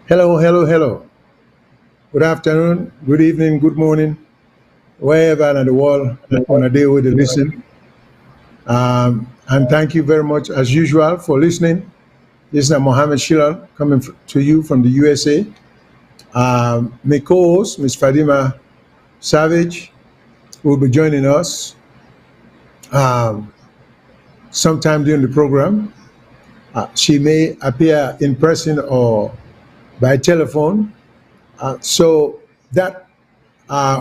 Hello, hello, hello. Good afternoon, good evening, good morning, wherever in the world on a day with the listen. And thank you very much, as usual, for listening. This is Mohammed Shilal coming to you from the USA. My co-host, Ms. Fadima Savage, will be joining us um, sometime during the program. She may appear in person or by telephone. So that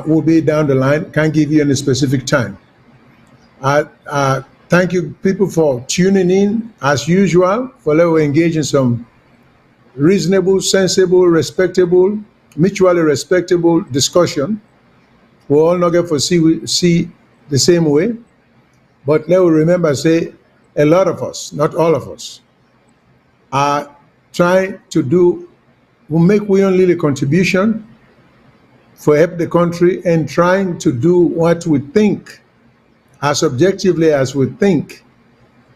will be down the line. Can't give you any specific time. Thank you, people, for tuning in as usual. For let we engage in some reasonable, sensible, respectable, mutually respectable discussion. We all not get for see the same way, but let we remember say a lot of us, not all of us, are trying to do will make we only the contribution for help the country and trying to do what we think as objectively as we think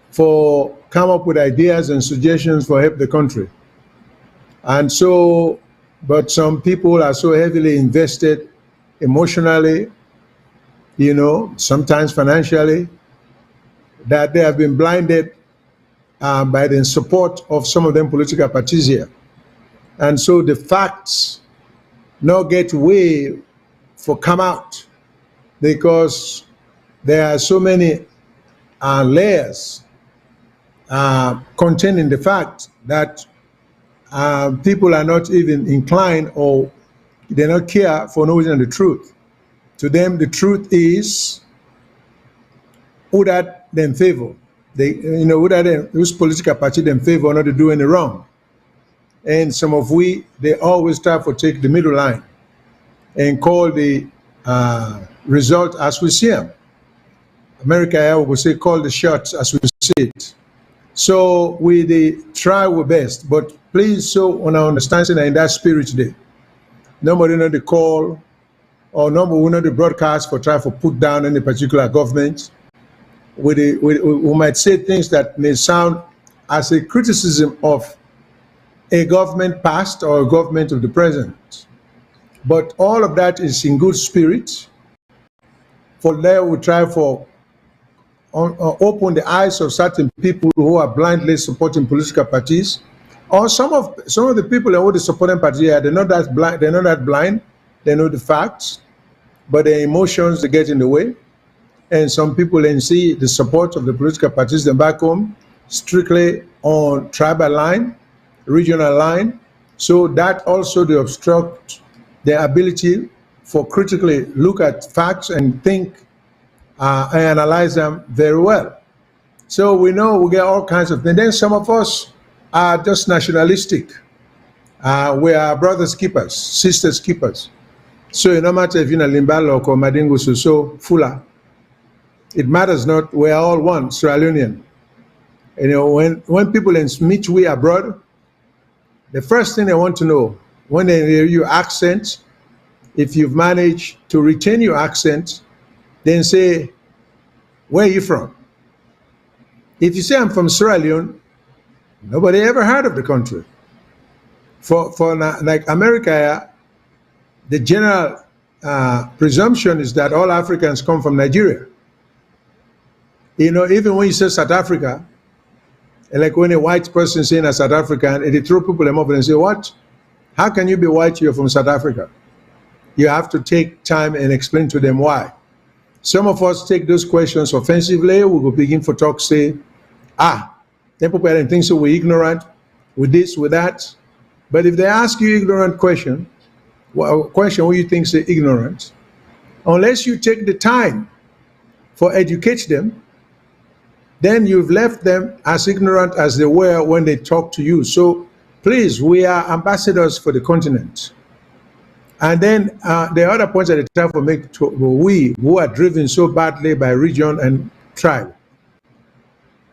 for come up with ideas and suggestions for help the country. And so, but some people are so heavily invested emotionally, sometimes financially, that they have been blinded by the support of some of them political parties here. And so the facts not get way for come out because there are so many layers containing the fact that people are not even inclined or they not care for knowing the truth. To them, the truth is who that them favor. They, who that them, whose political party them favor not to do any wrong. And some of they always try to take the middle line and call the result as we see them. America, I would say, call the shots as we see it. So we try our best, but please, so on our understanding in that spirit today, nobody know the call or nobody know the broadcast for try to put down any particular government. We might say things that may sound as a criticism of a government past or a government of the present. But all of that is in good spirit. For there we try for open the eyes of certain people who are blindly supporting political parties, or some of the people who are supporting parties. They're not that blind. They're not that blind. They know the facts, but their emotions they get in the way. And some people then see the support of the political parties then back home strictly on tribal line, regional line. So that also they obstruct their ability for critically look at facts and think and analyze them very well. So we know we get all kinds of things. Then some of us are just nationalistic. We are brothers keepers, sisters keepers. So no matter if you're in Limbalo or Madingo so Fula, it matters not. We are all one, Sierra Leonean. When people meet we abroad, the first thing they want to know when they hear your accent, if you've managed to retain your accent, then say, where are you from? If you say I'm from Sierra Leone, nobody ever heard of the country. For like America, the general presumption is that all Africans come from Nigeria. Even when you say South Africa, like when a white person saying a South African, they throw people them up and say, what? How can you be white? You're from South Africa. You have to take time and explain to them why. Some of us take those questions offensively. We will begin for talk, say, then people think so we're ignorant with this, with that. But if they ask you ignorant question what you think is ignorant, unless you take the time for educate them, then you've left them as ignorant as they were when they talk to you. So please, we are ambassadors for the continent. And then the other points that they try to make to we who are driven so badly by region and tribe.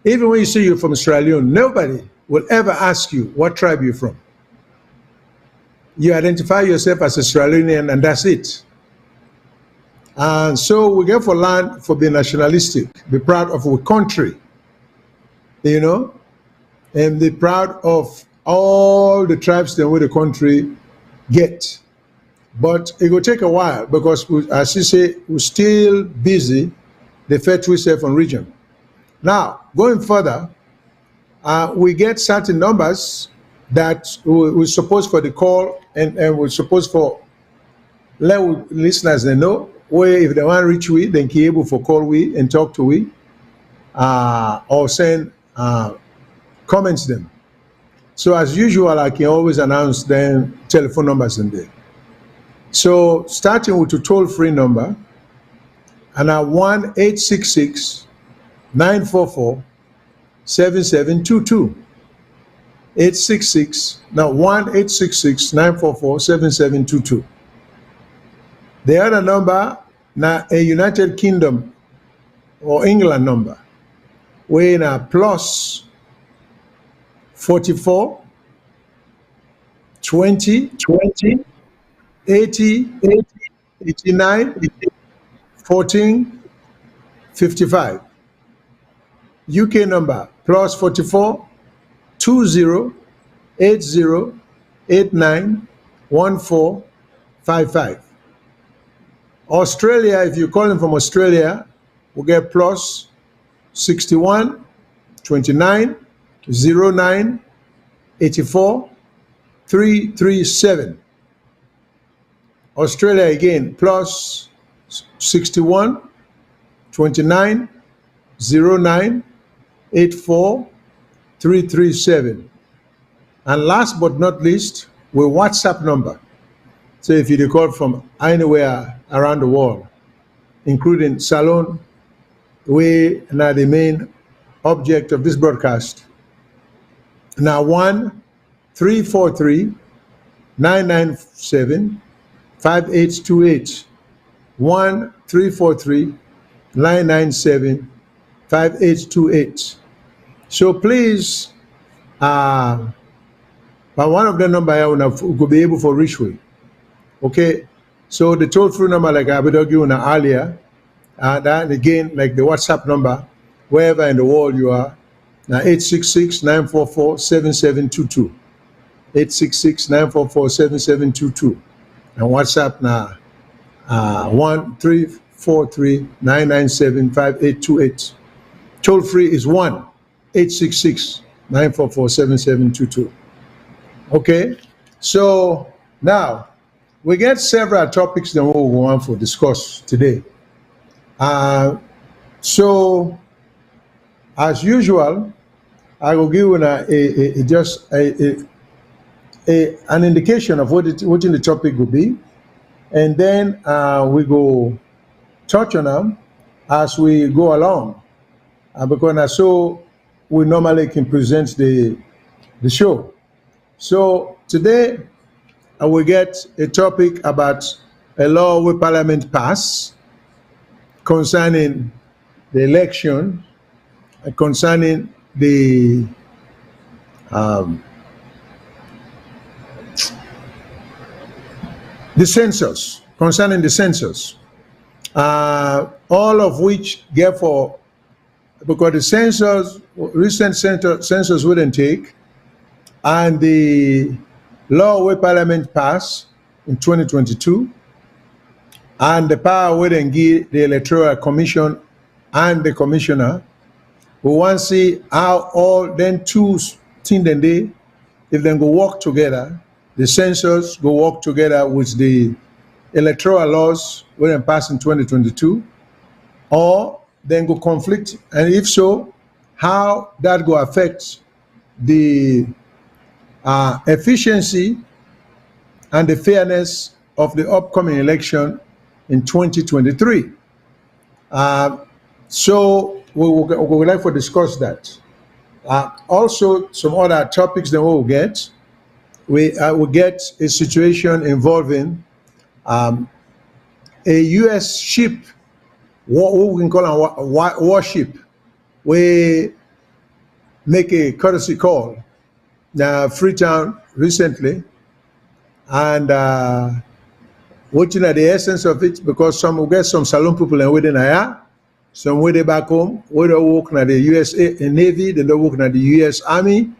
Even when you say you're from Sierra Leone, nobody will ever ask you what tribe you're from. You identify yourself as a Sierra Leonean and that's it. And so we get for land for being nationalistic, be proud of our country, and be proud of all the tribes then where the country get. But it will take a while because, as you say, we're still busy the first self on region. Now, going further, we get certain numbers that we're supposed for the call and we're supposed for let listeners they know where if they want to reach we, then be able for call we and talk to we or send comments them. So as usual, I can always announce them telephone numbers in there. So starting with the toll-free number, and 1-866-944-7722. 866, now 1-866-944-7722. The other number, now a United Kingdom or England number, where now plus 44 20 80 89 14 55. UK number plus 44 20 80 89 14 55. Australia, if you're calling from Australia, we'll get plus 61 29 09 84 337. Australia again, plus 61 29 09 84 337. And last but not least, we WhatsApp number. So if you call from anywhere around the world, including Salone, we are the main object of this broadcast. Now 1-343-997-5828. 1-343-997-5828. So please, by one of the number I will be able to reach with. Okay, so the toll-free number, like I told you earlier, that again, like the WhatsApp number, wherever in the world you are, now 866-944-7722. 866-944-7722. And WhatsApp now 1-343-997-5828. Toll free is 1-866-944-7722. Okay, so now we get several topics that we want to discuss today. So as usual, I will give you an indication of what in the topic will be, and then we go touch on them as we go along, because so we normally can present the show. So today we get a topic about a law where Parliament passed concerning the election, concerning the census, concerning the census, all of which therefore, because the census, recent census wouldn't take, and the law where Parliament passed in 2022, and the power wouldn't give the Electoral Commission and the Commissioner, we want to see how all then two things then they, if they go work together, the census go work together with the electoral laws when they pass in 2022, or then go conflict, and if so, how that go affect the efficiency and the fairness of the upcoming election in 2023. So we would like to discuss that. Also, some other topics that we will get. We will get a situation involving a U.S. ship, what we can call a warship. We make a courtesy call now Freetown recently, and watching at the essence of it, because some will get some Salone people and within here, some way they back home, where they work at the U.S. Navy, then they work at the U.S. Army,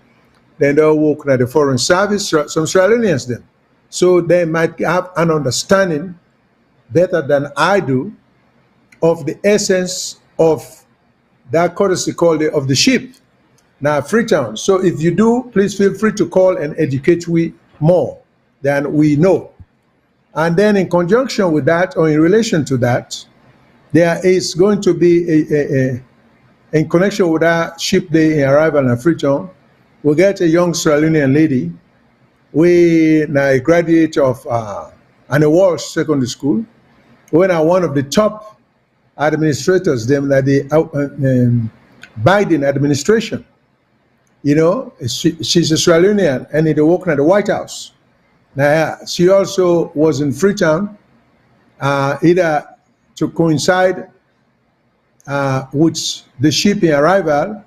then they work at the foreign service, some Sierra Leoneans then. So they might have an understanding better than I do of the essence of that courtesy call of the ship. Now, Freetown. So if you do, please feel free to call and educate we more than we know. And then in conjunction with that, or in relation to that, there is going to be in connection with that ship day in arrival in Freetown, we get a young Sierra Leonean lady. We now a graduate of an award secondary school. We are one of the top administrators them that the Biden administration. You know, she's a Sierra Leonean and they working at the White House. Now, she also was in Freetown, either to coincide with the ship in arrival,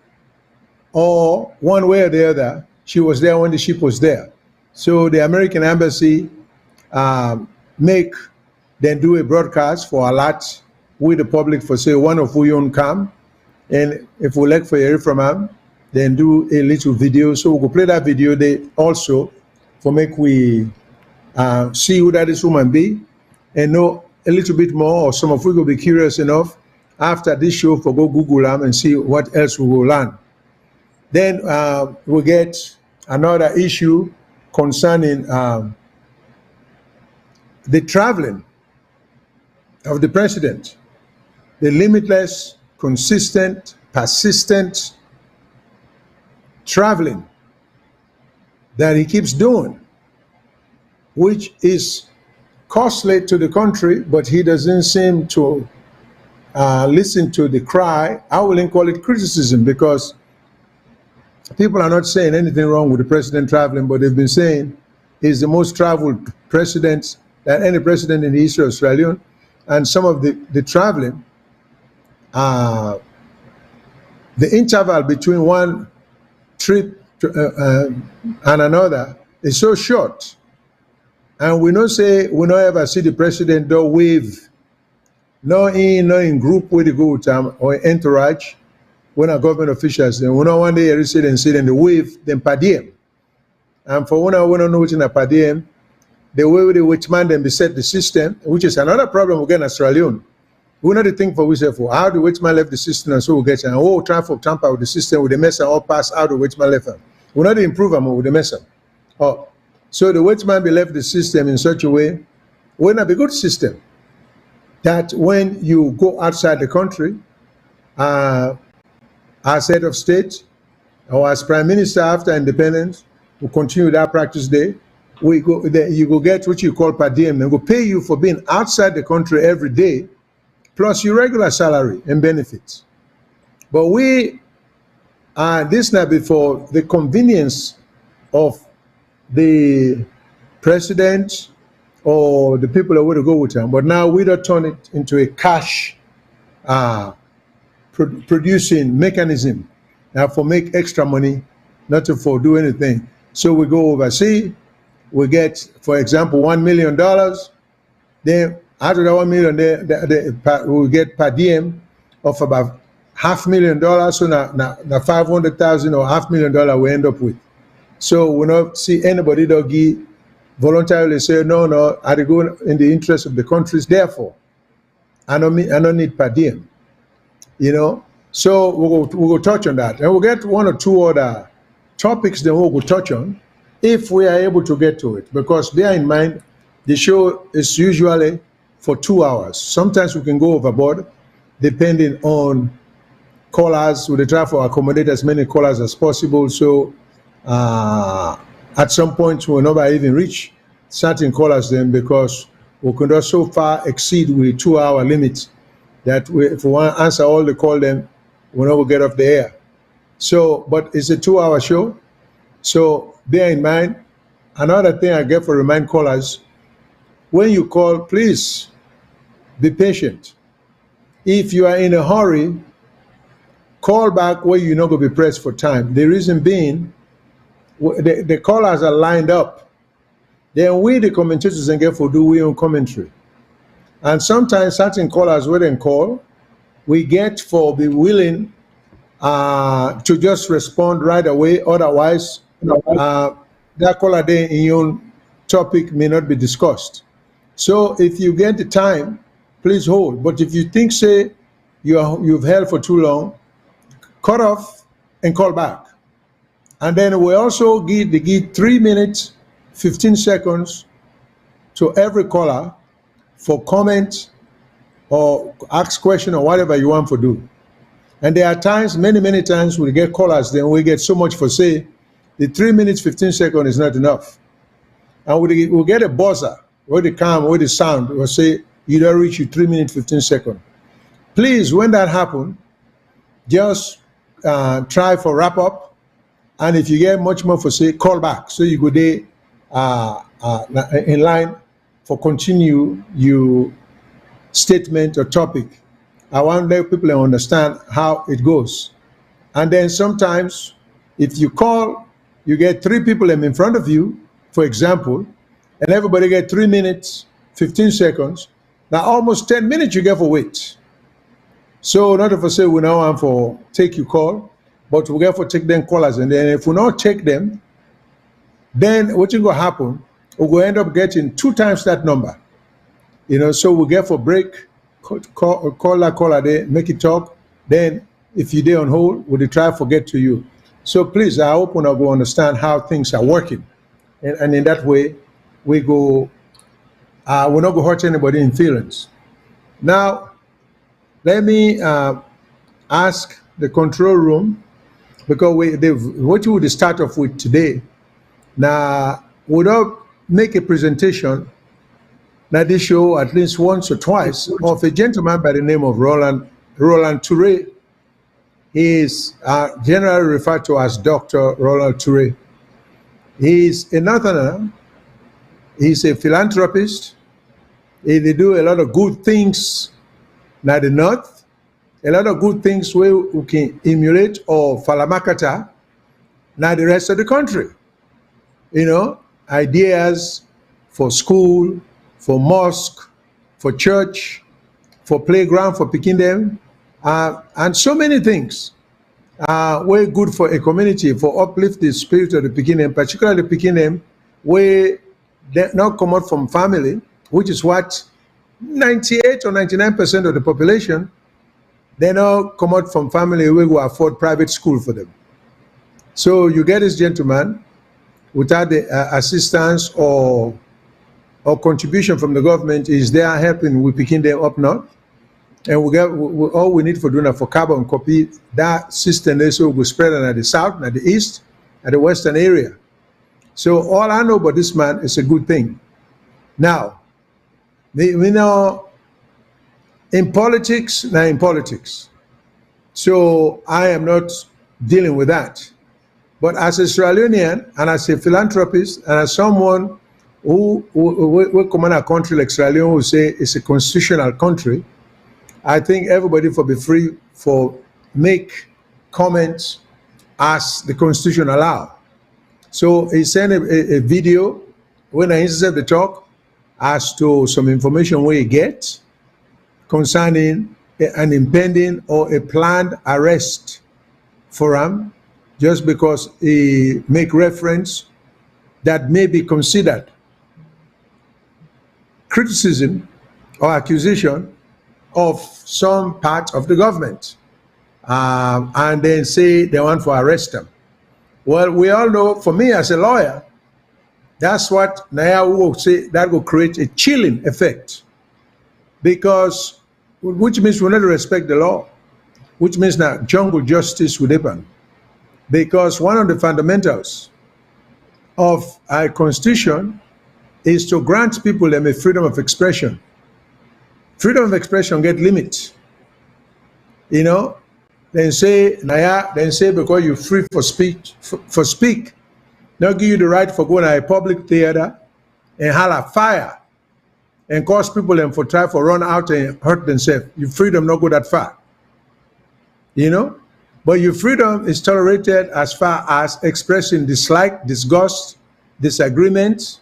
or one way or the other, she was there when the ship was there. So the American embassy then do a broadcast for alert with the public for say one of we own come, and if we like for hear from them, then do a little video. So we'll play that video they also for make we see who that this woman be and know a little bit more, or some of we will be curious enough after this show for go Google them and see what else we will learn. Then we get another issue concerning the traveling of the president, the limitless, consistent, persistent traveling that he keeps doing, which is costly to the country, but he doesn't seem to listen to the cry. I wouldn't call it criticism, because people are not saying anything wrong with the president traveling, but they've been saying he's the most traveled president than any president in the history of Sierra Leone. And some of the traveling, the interval between one trip and another is so short. And we don't ever see the president do wave, no in group where they go with them or entourage when our government officials, and we know one day you sit and the wave, then per diem. And for one, I want to know what's in a per diem, the way with which man then beset the system, which is another problem again in Sierra Leone. We know the thing for we say for how the which man left the system, and so we get and try for tamper with the system with the mess and all pass out the which man left them. We know the improve them with the mess. Oh, so the which man be left the system in such a way, will not be good system that when you go outside the country, as head of state or as prime minister after independence, we continue that practice there. You go get what you call per diem, and go pay you for being outside the country every day, plus your regular salary and benefits. But this now before the convenience of the president or the people that want to go with him. But now we don't turn it into a cash producing mechanism for make extra money, not to for do anything. So we go overseas, we get, for example, $1 million. Then out of the $1 million, we get per diem of about $500,000. So now 500,000 or $500,000 we end up with. So we not see anybody that give voluntarily say no, I go in the interest of the countries. Therefore, I don't need per diem. You know, so we'll touch on that, and we'll get one or two other topics that we'll touch on if we are able to get to it. Because bear in mind, the show is usually for 2 hours. Sometimes we can go overboard, depending on callers. We try to accommodate as many callers as possible. So at some point we'll never even reach certain callers then, because we could not so far exceed with 2 hour limit that if we want to answer all the call, then we'll never get off the air. So, but it's a 2 hour show. So bear in mind, another thing I get for remind callers, when you call, please be patient. If you are in a hurry, call back where you're not going to be pressed for time. The reason being, the callers are lined up. Then we, the commentators, and get for do we own commentary. And sometimes certain callers wouldn't call. We get for be willing to just respond right away. Otherwise, uh, that caller day in your topic may not be discussed. So if you get the time, please hold. But if you think, say, you've held for too long, cut off and call back. And then we also give 3 minutes, 15 seconds to every caller for comment or ask question or whatever you want to do. And there are times, many times, we get callers, then we get so much for say, the 3 minutes, 15 seconds is not enough. And we'll get a buzzer, where the come, where the sound, will say, you don't reach your 3 minutes, 15 seconds. Please, when that happens, just try for wrap up. And if you get much more for say, call back. So you go there in line for continue your statement or topic. I want to let people understand how it goes. And then sometimes, if you call, you get 3 people in front of you, for example, and everybody get 3 minutes, 15 seconds. Now almost 10 minutes you get for wait. So not if I say we now want for take your call, but we get for take them callers, and then if we not take them, then what is going to happen? We're going to end up getting 2 times that number. So we get for break, call that caller there, make it talk. Then if you're there on hold, we'll try to get to you. So please, I hope we will understand how things are working. And in that way, we go, we're not going to hurt anybody in feelings. Now, let me ask the control room, because what you would start off with today. Now, we don't make a presentation, now this show at least once or twice, of a gentleman by the name of Roland Touré. He is generally referred to as Dr. Roland Touré. He's a northerner. He's a philanthropist. They do a lot of good things now the north, a lot of good things where we can emulate or falamakata now the rest of the country. Ideas for school, for mosque, for church, for playground, for picking them, and so many things. Were good for a community, for uplift the spirit of the Pekin, particularly Pekin, where they not come out from family, which is what 98 or 99% of the population, they not come out from family where we afford private school for them. So you get this gentleman without the assistance or contribution from the government is there helping we picking them up north. And we all we need for doing that for carbon copy that system there, so we spread it at the south, at the east, at the western area. So all I know about this man is a good thing. Now, we know in politics, so I am not dealing with that. But as a Sierra Leonean and as a philanthropist and as someone who command a country like Sierra Leone who say it's a constitutional country, I think everybody for be free for make comments as the Constitution allow. So he sent a video when I intercept the talk as to some information we get concerning an impending or a planned arrest for him, just because he make reference that may be considered criticism or accusation of some part of the government, and then say they want to arrest them. Well, we all know, for me as a lawyer, that's what Naya will say, that will create a chilling effect, because, which means we not respect the law, which means that jungle justice will happen. Because one of the fundamentals of our constitution is to grant people them a freedom of expression. Freedom of expression get limits. Then say, because you're free for speak, not give you the right for going to a public theater and holler fire and cause people them for try for run out and hurt themselves. Your freedom not go that far. But your freedom is tolerated as far as expressing dislike, disgust, disagreement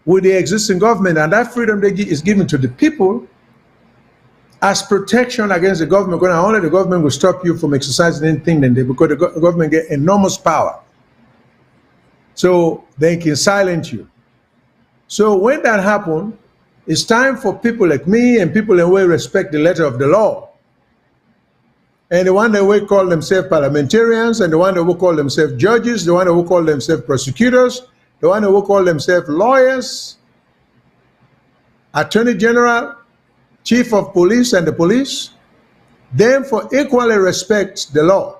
with the existing government, and that freedom is given to the people as protection against the government. Because only the government will stop you from exercising anything, then because the government get enormous power. so they can silence you. So when that happens, it's time for people like me and people that will respect the letter of the law. And the one that will call themselves parliamentarians, and the one that will call themselves judges, the one that will call themselves prosecutors, the one that will call themselves lawyers, attorney general, chief of police and the police, them for equally respect the law.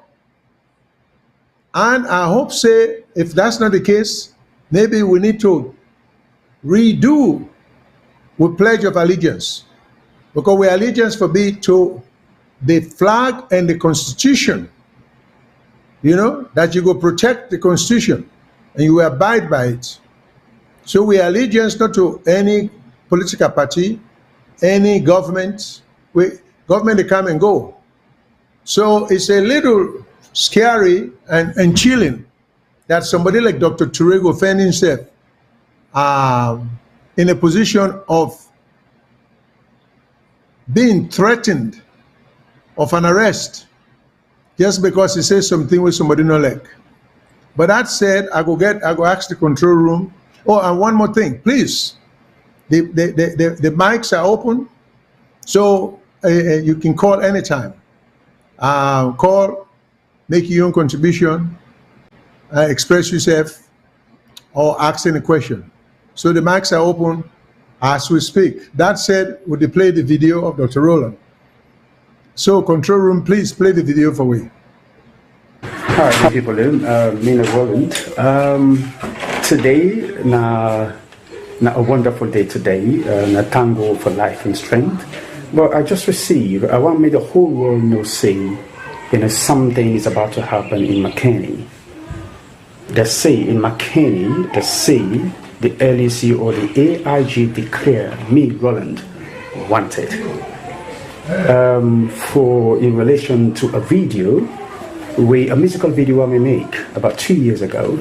And I hope, say, if that's not the case, maybe we need to redo with Pledge of Allegiance, because we allegiance forbid to the flag and the Constitution, that you go protect the Constitution and you abide by it. So we allegiance not to any political party, any government. Government, they come and go. So it's a little scary and chilling that somebody like Dr. Turego found himself in a position of being threatened of an arrest just because he says something with somebody no like. But that said, I go ask the control room. Oh, and one more thing, please. The mics are open, so you can call anytime. Call, make your own contribution, express yourself, or ask any question. So the mics are open as we speak. That said, would you play the video of Dr. Roland? So control room, please play the video for me. Hi people, Mina Roland. Today, na a wonderful day today. Na tango for life and strength. But I just received. I want me the whole world know say, something is about to happen in McKinney. They say in McKinney, the LEC or the AIG declare me Roland wanted. For in relation to a video, a musical video we make about 2 years ago,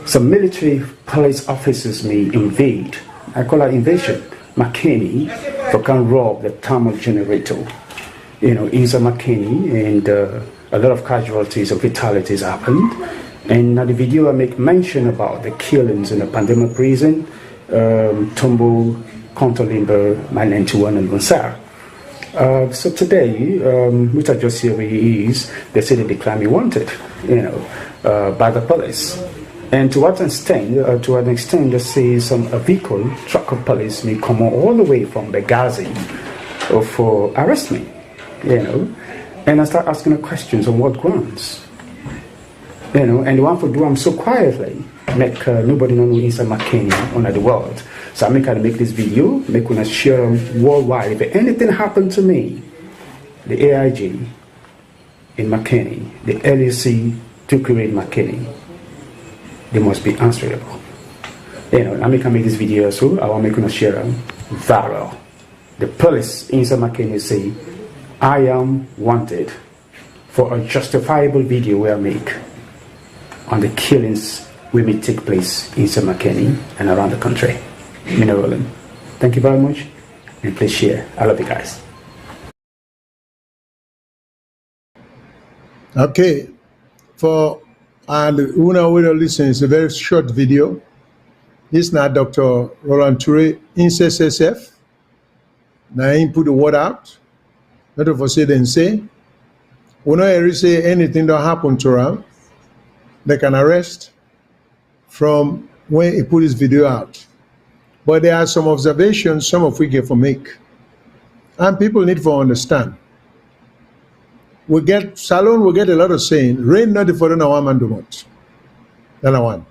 some military police officers may invade, I call it invasion, McKinney, for can rob the thermal generator, inside McKinney, and a lot of casualties or fatalities happened. And now the video I make mention about the killings in the Pandemic prison, Tombo, Contolimber, My 91 and Monsar. So today, which I just hear is, they say they declare me wanted, by the police. And to an extent, they say a vehicle, truck of police may come all the way from Benghazi for arrest me, And I start asking the questions on what grounds, And the one for do them so quietly, make nobody know inside McKinney on the world. So I make this video, make us share worldwide. If anything happened to me, the AIG in McKinney, the LEC to create McKinney, they must be answerable. I make this video so I want to make us share them viral. The police inside McKinney say, I am wanted for a justifiable video where I make on the killings will may take place inside McKinney and around the country. Mina Roland. Thank you very much, and please share. I love you guys. Okay, for Una will listen, it's a very short video. This is now Dr. Roland Toure in SSF. Now he put the word out. Not of us say then say. We know say anything that happen to him, they can arrest from when he put his video out. But there are some observations, some of which we can make. And people need to understand. Salone will get a lot of saying, rain not the foreigner one man do much. That's one.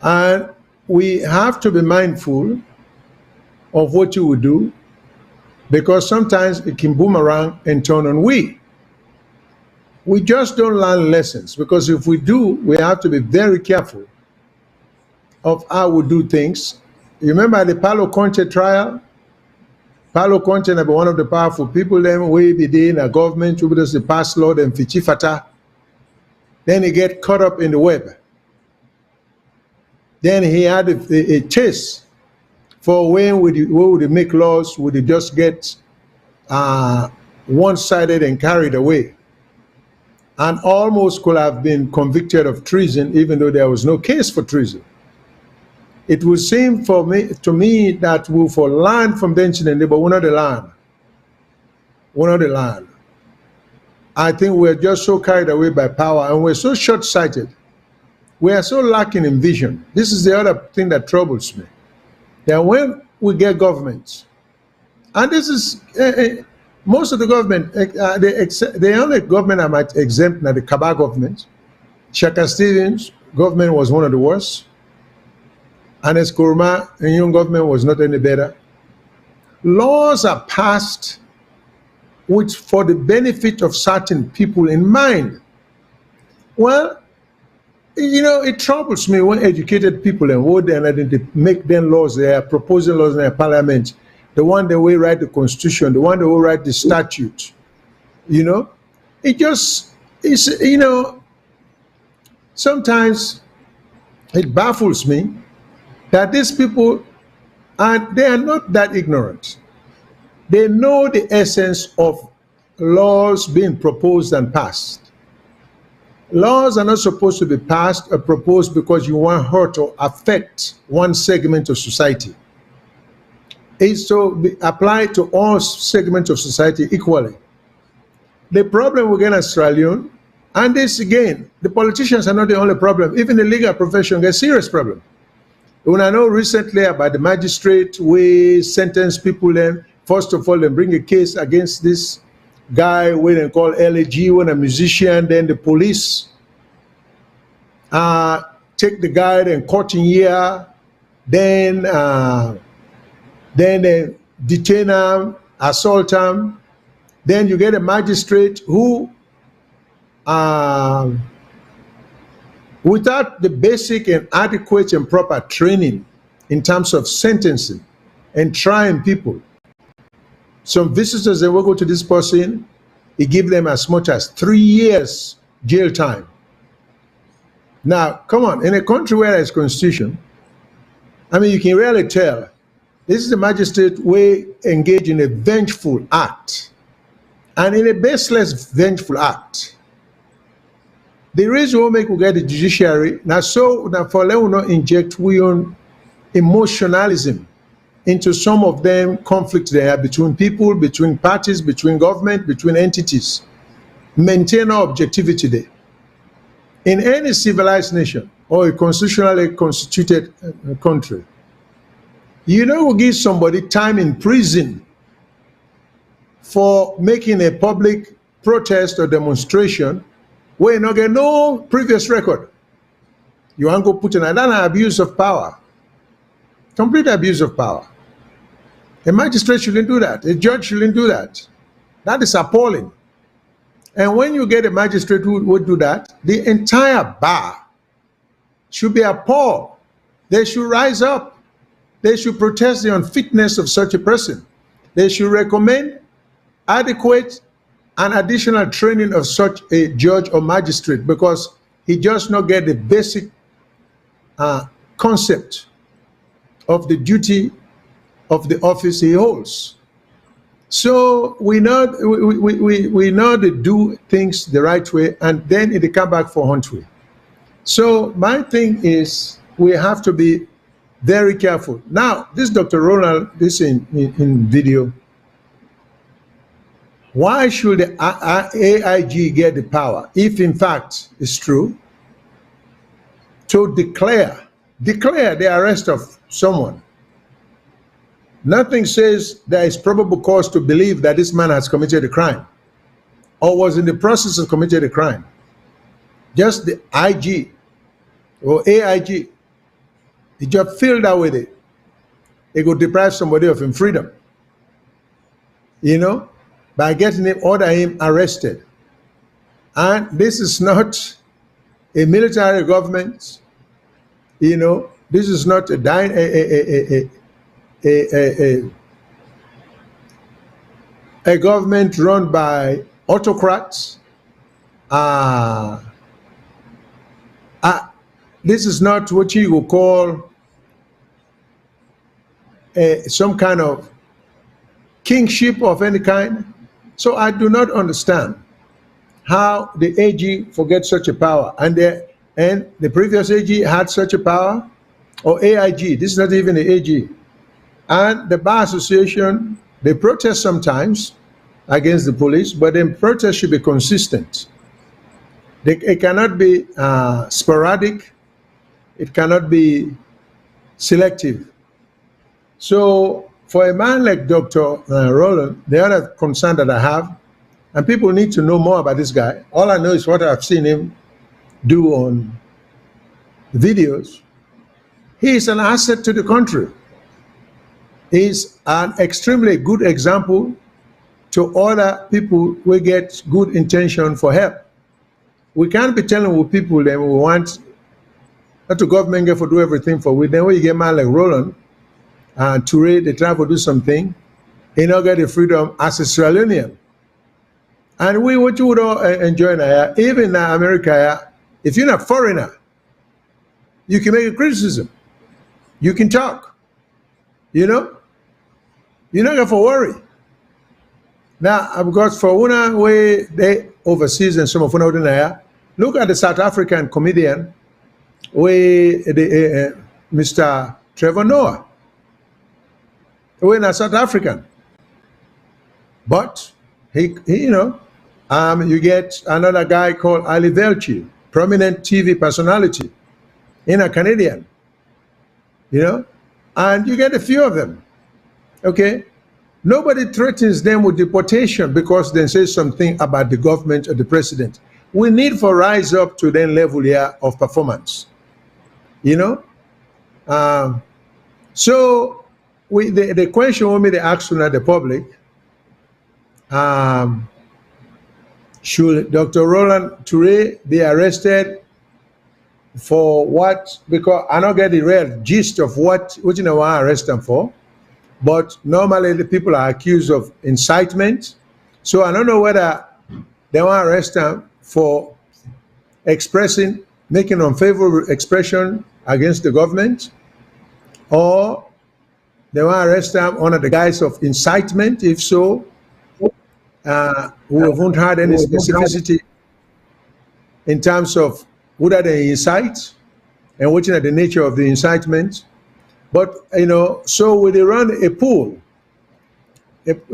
And we have to be mindful of what you will do, because sometimes it can boomerang and turn on we. We just don't learn lessons, because if we do, we have to be very careful of how we do things. You remember the Paulo Conte trial? Paulo Conte was one of the powerful people then way within a government who does the pass law and fichifata. Then he get caught up in the web. Then he had a chase for when would he make laws, would he just get one-sided and carried away. and almost could have been convicted of treason, even though there was no case for treason. It would seem to me that we for land from the ancient, but we're not the land. We're not the land. I think we're just so carried away by power, and we're so short-sighted. We are so lacking in vision. This is the other thing that troubles me. That when we get governments, and this is most of the government, the only government I might exempt now the Kaba government. Shaka Stevens government was one of the worst. Anes Kurma and young government was not any better. Laws are passed which for the benefit of certain people in mind. Well, you know, it troubles me when educated people and what they make them laws, they are proposing laws in their parliament, the one that will write the constitution, the one that will write the statute. You know, it just is, you know, sometimes it baffles me that these people they are not that ignorant. They know the essence of laws being proposed and passed. Laws are not supposed to be passed or proposed because you want hurt or affect one segment of society. It's to be applied to all segments of society equally. The problem we get in Sierra Leone, and this again, the politicians are not the only problem. Even the legal profession gets serious problem. When I know recently about the magistrate, we sentence people then, first of all, they bring a case against this guy, when they call LAG, when a musician, then the police take the guy and court in here, then they detain him, assault him. Then you get a magistrate who, without the basic and adequate and proper training in terms of sentencing and trying people, some visitors that will go to this person, he give them as much as 3 years jail time. Now, come on, in a country where there's constitution, I mean, you can really tell this is the magistrate way engage in a vengeful act, and in a baseless vengeful act. The reason we make we get the judiciary now, so that for let we not inject we own emotionalism into some of them conflicts there between people, between parties, between government, between entities. Maintain our objectivity there. In any civilized nation or a constitutionally constituted country, you know, we give somebody time in prison for making a public protest or demonstration where you not get no previous record. You want to go put in another abuse of power. Complete abuse of power. A magistrate shouldn't do that. A judge shouldn't do that. That is appalling. And when you get a magistrate who would do that, the entire bar should be appalled. They should rise up. They should protest the unfitness of such a person. They should recommend adequate and additional training of such a judge or magistrate, because he just not get the basic concept of the duty of the office he holds. So we know to do things the right way, and then it come back for hunt way. So my thing is we have to be very careful. Now, this Dr. Ronald, this in video, why should the AIG get the power, if in fact it's true, to declare the arrest of someone? Nothing says there is probable cause to believe that this man has committed a crime or was in the process of committing a crime. Just the IG or AIG, he just feel that with it. It could deprive somebody of his freedom, you know, by getting him, order him arrested. And this is not a military government, you know, this is not a government run by autocrats. This is not what you would call some kind of kingship of any kind. So I do not understand how the AG forgets such a power, and the previous AG had such a power, or AIG. This is not even the AG. And the Bar Association, they protest sometimes against the police, but then protest should be consistent. It cannot be sporadic. It cannot be selective. So for a man like Dr. Roland, the other concern that I have, and people need to know more about this guy. All I know is what I've seen him do on videos. He is an asset to the country. He's an extremely good example to other people who get good intention for help. We can't be telling people that we want that the government get for do everything for we. Then when you get man like Roland and Toure, they try to do something, he not get the freedom as a Sierra Leonean. And what you would all enjoy now, even in America, if you're not a foreigner, you can make a criticism. You can talk. You know? You're not going to worry. Now, because for one way they overseas and some of them, look at the South African comedian, Mr. Trevor Noah. We're not South African. But he you get another guy called Ali Velchi, prominent TV personality, in a Canadian, and you get a few of them. Okay, nobody threatens them with deportation because they say something about the government or the president. We need for rise up to then level here of performance. So the question will be the action at the public. Should Dr. Roland Toure be arrested for what? Because I don't get the real gist of what want to arrest him for. But normally the people are accused of incitement. So I don't know whether they want to arrest him for making unfavorable expression against the government, or they want to arrest him under the guise of incitement. If so, we haven't had any specificity in terms of whether they incite and what is the nature of the incitement. But, so when they run a poll,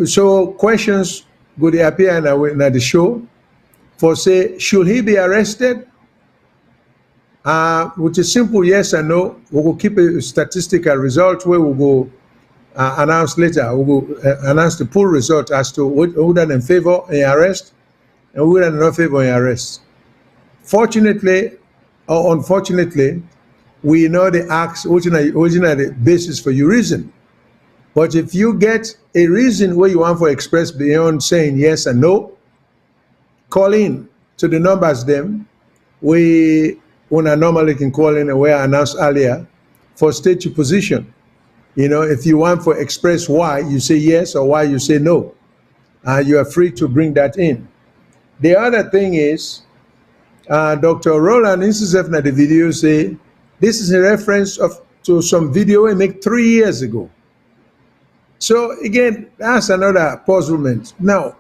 so questions would appear in the show for say, should he be arrested? With a simple yes and no. We will keep a statistical result where we will announce later. We will announce the poll result as to who are in favor of arrest and who are not favor of arrest. Fortunately or unfortunately, we know the acts which are the basis for your reason. But if you get a reason where you want to express beyond saying yes and no, call in to the numbers them. We normally can call in and we announced earlier for state your position. If you want to express why you say yes or why you say no, you are free to bring that in. The other thing is, Dr. Roland himself in the video say, this is a reference to some video we made 3 years ago. So again, that's another puzzlement. Now,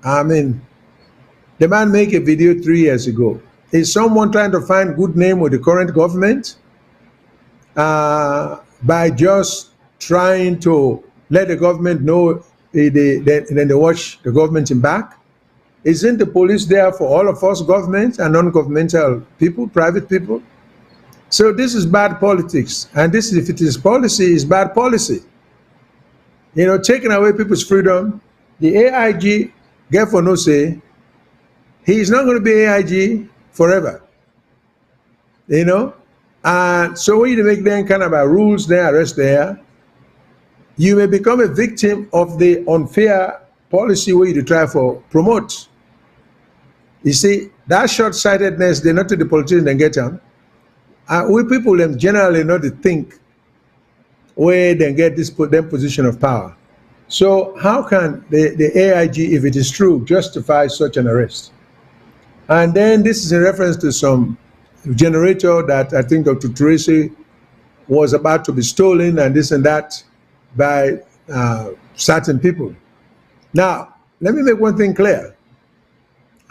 the man make a video 3 years ago. Is someone trying to find good name with the current government by just trying to let the government know then they watch the government in back? Isn't the police there for all of us, government and non-governmental people, private people? So this is bad politics, and this, if it is policy, is bad policy. Taking away people's freedom. The AIG, get for no say, he is not going to be AIG forever. And so when you make them kind of rules there, arrest there, you may become a victim of the unfair policy where you try to promote. You see, that short-sightedness, they not to the politicians and get them. We people them generally not to think where they get this position of power. So how can the AIG, if it is true, justify such an arrest? And then this is in reference to some generator that I think Dr. Tracy was about to be stolen and this and that by certain people. Now, let me make one thing clear.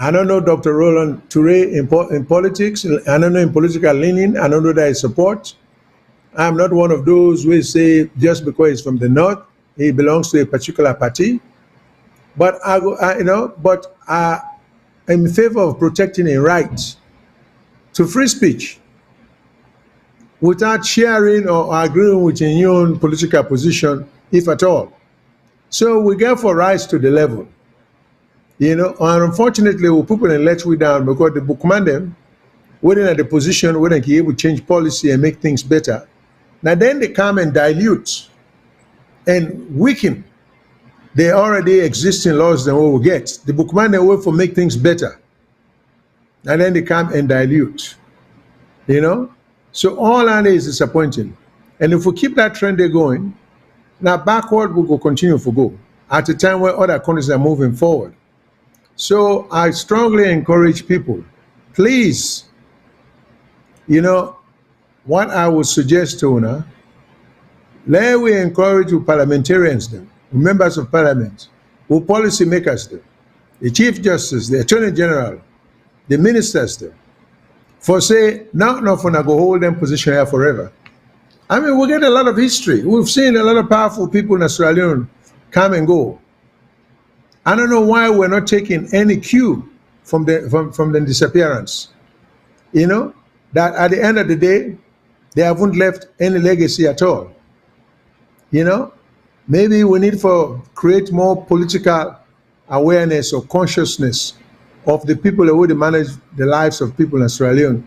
I don't know Dr. Roland Touré in politics. I don't know in political leaning. I don't know that I support. I'm not one of those who say just because he's from the north, he belongs to a particular party. But I'm in favor of protecting a right to free speech without sharing or agreeing with your own political position, if at all. So we therefore rise to the level. And unfortunately, we people let we down because the bookman them, waiting at the position where they can able to change policy and make things better. Now then they come and dilute and weaken the already existing laws that we will get. The bookman they wait for make things better. And then they come and dilute. So all that is disappointing. And if we keep that trend going, now backward we will continue to go at a time where other countries are moving forward. So I strongly encourage people, please, what I would suggest to you, let we encourage the parliamentarians, them, members of parliament, who policy makers, them, the chief justice, the attorney general, the ministers, them, for say, not for go hold them position here forever. I mean, we get a lot of history. We've seen a lot of powerful people in Australia come and go. I don't know why we're not taking any cue from the disappearance. That at the end of the day, they haven't left any legacy at all. Maybe we need to create more political awareness or consciousness of the people who would manage the lives of people in Australia.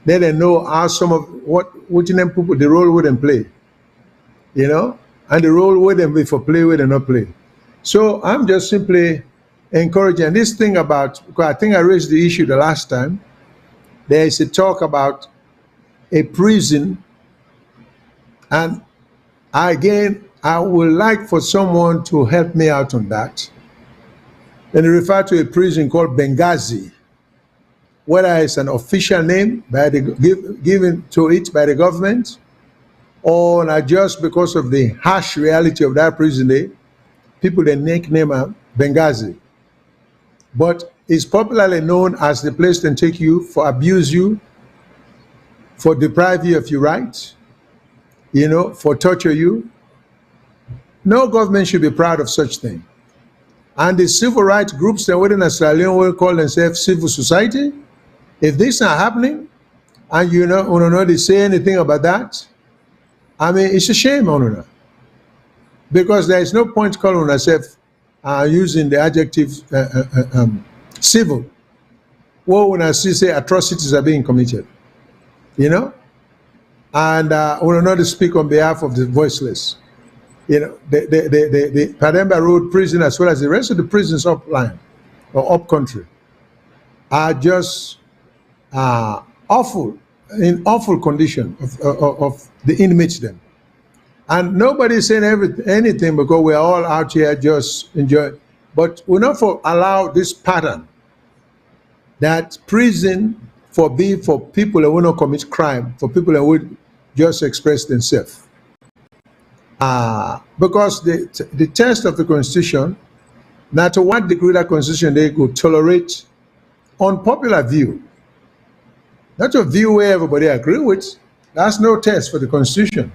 Let them know how some of what in them people the role would them play. And the role would them be for play with and not play. So I'm just simply encouraging this thing about, because I think I raised the issue the last time. There is a talk about a prison, and I would like for someone to help me out on that. And refer to a prison called Benghazi, whether it's an official name given to it by the government, or not just because of the harsh reality of that prison. People they nickname Benghazi, but it's popularly known as the place to take you, for abuse you, for deprive you of your rights, for torture you. No government should be proud of such thing. And the civil rights groups that within Australia will call themselves civil society. If this is happening, and you know they say anything about that, I mean it's a shame on it. Because there is no point calling ourselves using the adjective civil. Well, when I say atrocities are being committed, and we will not speak on behalf of the voiceless. The Pademba Road prison, as well as the rest of the prisons upline or up country, are just awful, in awful condition of the inmates then. And nobody's saying anything because we're all out here just enjoying. But we're not for allow this pattern that prison for people that will not commit crime, for people that would just express themselves. Because the test of the Constitution, not to what degree that Constitution they could tolerate unpopular view, not a view where everybody agree with. That's no test for the Constitution.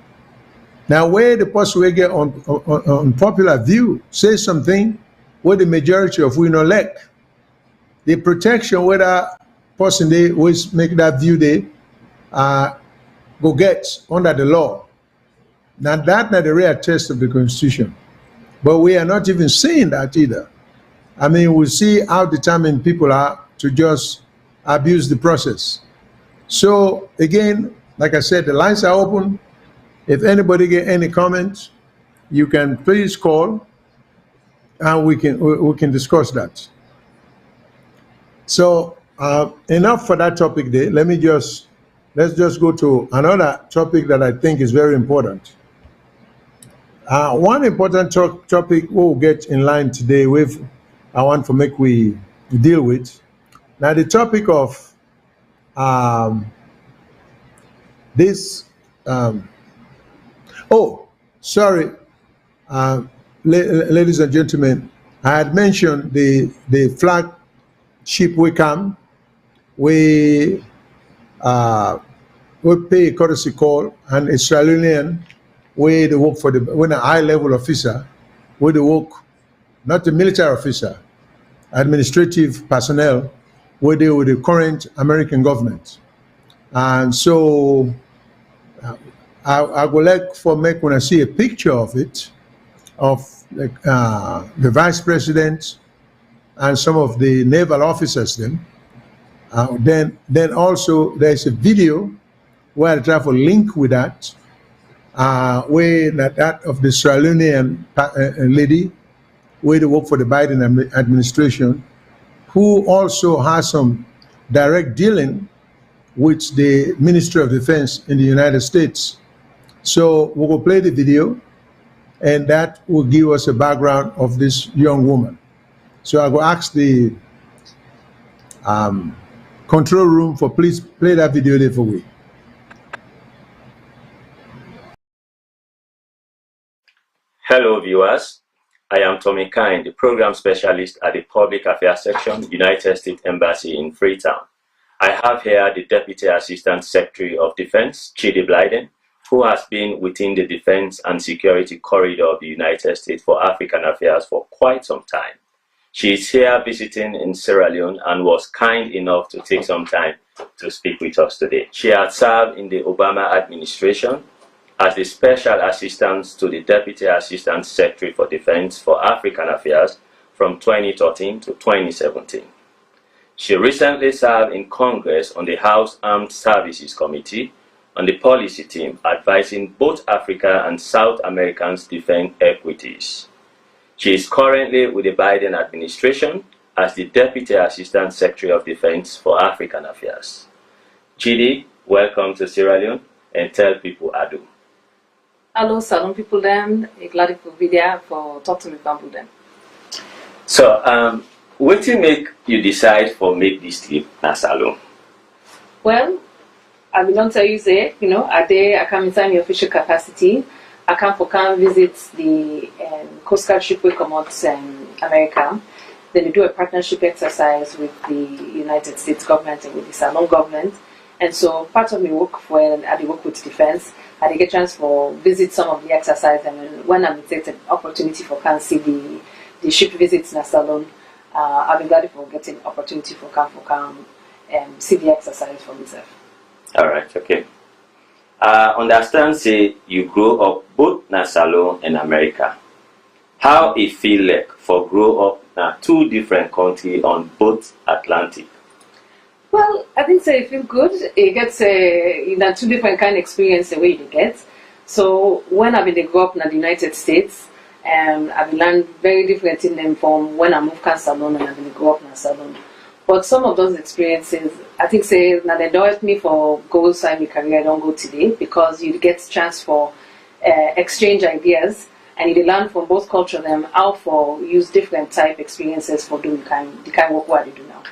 Now, where the person will get on popular view, say something where the majority of we not like, the protection where that person they always make that view they go get under the law. Now that's not the real test of the Constitution. But we are not even seeing that either. I mean, we see how determined people are to just abuse the process. So again, like I said, the lines are open. If anybody get any comments, you can please call and we can discuss that. So enough for that topic there. Let's just go to another topic that I think is very important. One important topic we'll get in line today with, I want to make we deal with. Now the topic of this sorry, ladies and gentlemen, I had mentioned the flag ship we come, we we pay a courtesy call, and a Sierra Leonean, where they work for the, when a high level officer, where they work, not a military officer, administrative personnel, where they with the current American government. And so I would like for make when I see a picture of it, of like, the vice president and some of the naval officers then. Then also there's a video where I try to link with that, where that of the Sierra Leonean lady, where they work for the Biden administration, who also has some direct dealing with the Ministry of Defense in the United States. So we will play the video, and that will give us a background of this young woman. So I will ask the control room for please play that video there for me. Hello viewers, I am Tommy Kine, the program specialist at the Public Affairs Section, United States Embassy in Freetown. I have here the Deputy Assistant Secretary of Defense, Chidi Blyden, who has been within the defense and security corridor of the United States for African Affairs for quite some time. She is here visiting in Sierra Leone and was kind enough to take some time to speak with us today. She had served in the Obama administration as the Special Assistant to the Deputy Assistant Secretary for Defense for African Affairs from 2013 to 2017. She recently served in Congress on the House Armed Services Committee on the policy team advising both Africa and South Americans' defense equities. She is currently with the Biden administration as the Deputy Assistant Secretary of Defense for African Affairs. Chidi, welcome to Sierra Leone, and tell people ado. Hello, Salone people then. Glad to be there for talk to me about them. So, what did make you decide for make this trip na Salone? Well, I will not tell you say, a day I come inside my official capacity. I come visit the Coast Guard ship we come out America. Then we do a partnership exercise with the United States government and with the Salone government. And so part of my work when I work with defense, I get a chance for visit some of the exercise, and when I take the opportunity for can see the ship visits in Salone, I'll be glad for getting opportunity for come see the exercise for myself. All right, okay. Understand say you grow up both in Salone and America. How it feel like for grow up in two different countries on both Atlantic? Well, I think say it feel good. It gets two different kind of experience the way you get. So when I've been grow up in the United States, I've been learned very different in them from when I moved to Salone and I've been grow up in Salone. But some of those experiences, I think say now they don't help me for go inside my career. I don't go today because you get chance for exchange ideas and you learn from both culture them how for use different type experiences for doing the kind of work what they do now.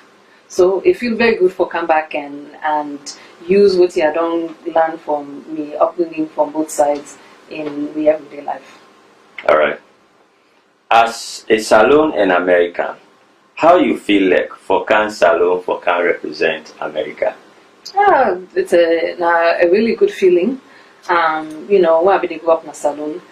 So it feels very good for come back and use what I don't learn from me upbringing from both sides in the everyday life. All right. As a Salone and American, how you feel like for can Salone for can represent America? It's a really good feeling. When I grew up in Salone,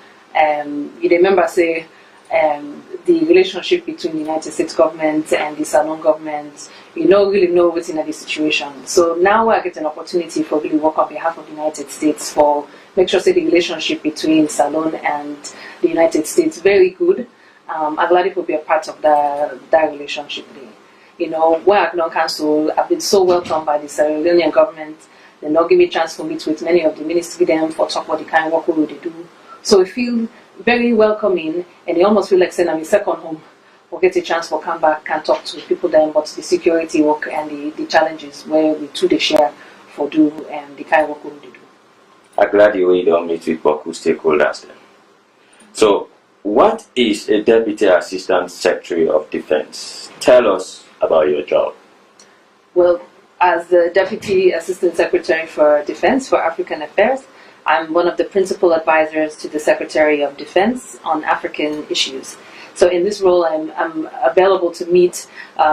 you remember say the relationship between the United States government and the Salone government, you don't really know what's in the situation. So now I get an opportunity for really work on behalf of the United States for make sure say the relationship between Salone and the United States very good. I'm glad it will be a part of that relationship there. Where I've done council, I've been so welcomed by the Sierra Leonean government. They not give me a chance to meet with many of the ministry them for talk about the kind of work we they do. So I feel very welcoming, and they almost feel like saying I'm a second home. We'll get a chance for come back and talk to people then about the security work and the challenges where we too they share for do and the kind of work we do. I'm glad you don't meet with local stakeholders then. So, what is a Deputy Assistant Secretary of Defense? Tell us about your job. Well, as the Deputy Assistant Secretary for Defense for African Affairs, I'm one of the principal advisors to the Secretary of Defense on African issues. So in this role, I'm available to meet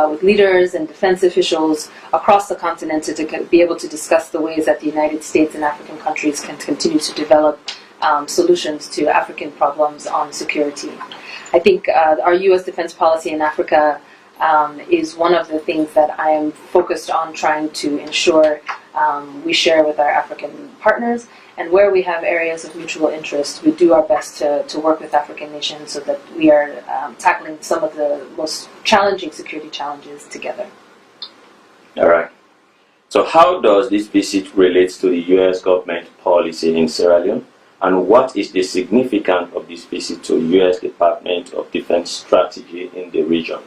with leaders and defense officials across the continent to be able to discuss the ways that the United States and African countries can continue to develop solutions to African problems on security. I think our U.S. defense policy in Africa is one of the things that I am focused on trying to ensure we share with our African partners. And where we have areas of mutual interest, we do our best to work with African nations so that we are tackling some of the most challenging security challenges together. All right. So how does this visit relate to the U.S. government policy in Sierra Leone? And what is the significance of this visit to U.S. Department of Defense strategy in the region?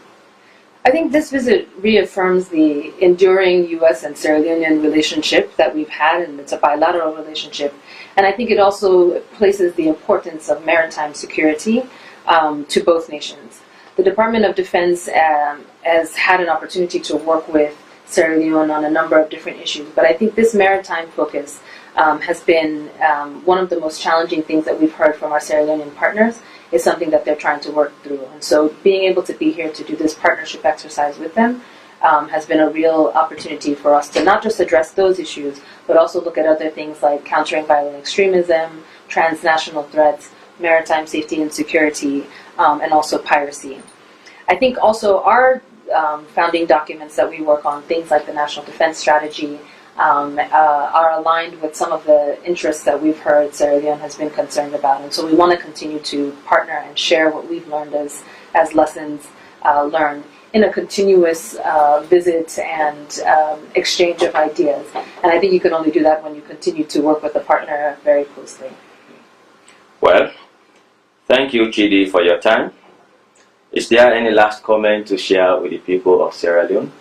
I think this visit reaffirms the enduring U.S. and Sierra Leonean relationship that we've had, and it's a bilateral relationship. And I think it also places the importance of maritime security to both nations. The Department of Defense has had an opportunity to work with Sierra Leone on a number of different issues, but I think this maritime focus has been one of the most challenging things that we've heard from our Sierra Leonean partners. Is something that they're trying to work through. And so being able to be here to do this partnership exercise with them has been a real opportunity for us to not just address those issues, but also look at other things like countering violent extremism, transnational threats, maritime safety and security, and also piracy. I think also our founding documents that we work on, things like the National Defense Strategy, are aligned with some of the interests that we've heard Sierra Leone has been concerned about. And so we want to continue to partner and share what we've learned as lessons learned in a continuous visit and exchange of ideas. And I think you can only do that when you continue to work with a partner very closely. Well, thank you, Chidi, for your time. Is there any last comment to share with the people of Sierra Leone?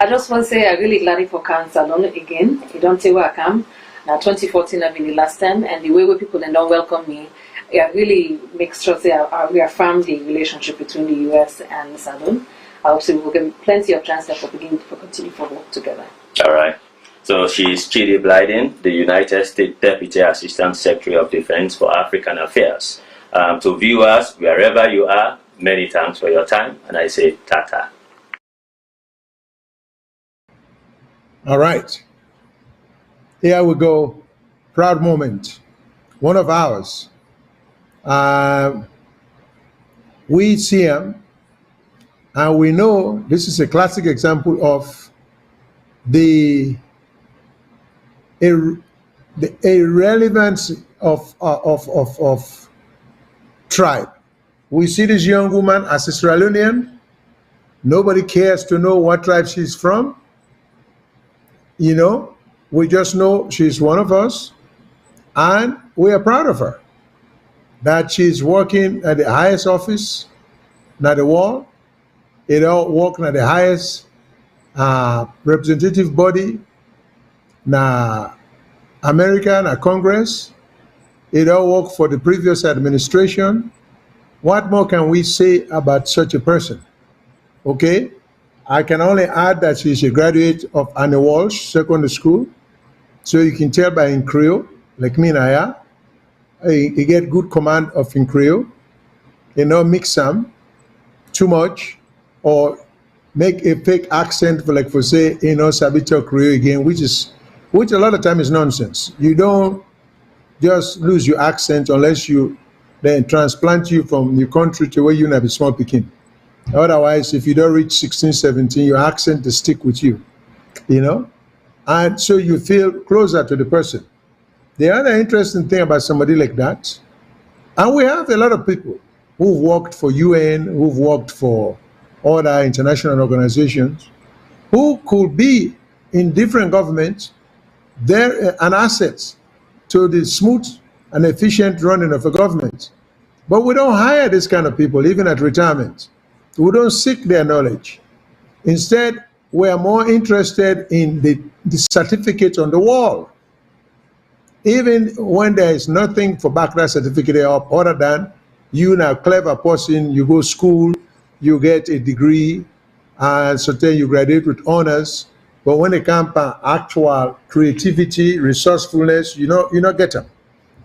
I just want to say I'm really glad for coming Salone again. You don't say where I come. Now 2014 I've been the last time, and the way people then don't welcome me, it really makes sure that we affirm the relationship between the US and Salone. Obviously we will get plenty of chance to continue to work together. All right. So she's Chidi Blyden, the United States Deputy Assistant Secretary of Defense for African Affairs. To viewers, wherever you are, many thanks for your time, and I say tata. All right. Here we go. Proud moment. One of ours. We see him, and we know this is a classic example of the irrelevance of tribe. We see this young woman as a Sierra Leonean. Nobody cares to know what tribe she's from. You know, we just know she's one of us, and we are proud of her. That she's working at the highest office, not the world. You know, working at the highest representative body, na America, na Congress. It all worked for the previous administration. What more can we say about such a person? Okay? I can only add that she's a graduate of Annie Walsh Secondary School. So you can tell by in Creole, like me and I, you get good command of in Creole. You know, mix some too much, or make a fake accent for say, you know, Sabito Creole again, which a lot of time is nonsense. You don't just lose your accent unless you then transplant you from your country to where you have a small picking. Otherwise, if you don't reach 16, 17, your accent will stick with you, you know? And so you feel closer to the person. The other interesting thing about somebody like that, and we have a lot of people who've worked for UN, who've worked for other international organizations, who could be in different governments, they're an asset to the smooth and efficient running of a government. But we don't hire this kind of people, even at retirement. We don't seek their knowledge. Instead, we are more interested in the certificate on the wall. Even when there is nothing for back that certificate up other than you are a clever person, you go to school, you get a degree, and so then you graduate with honors. But when it comes to actual creativity, resourcefulness, you not get them.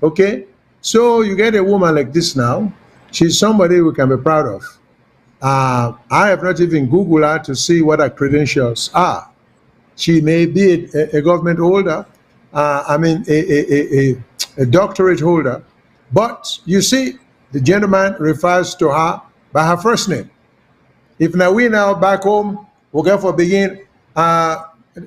Okay? So you get a woman like this now. She's somebody we can be proud of. I have not even Googled her to see what her credentials are. She may be a government holder, I mean a doctorate holder, but you see, the gentleman refers to her by her first name. If now we now back home, we'll go for begin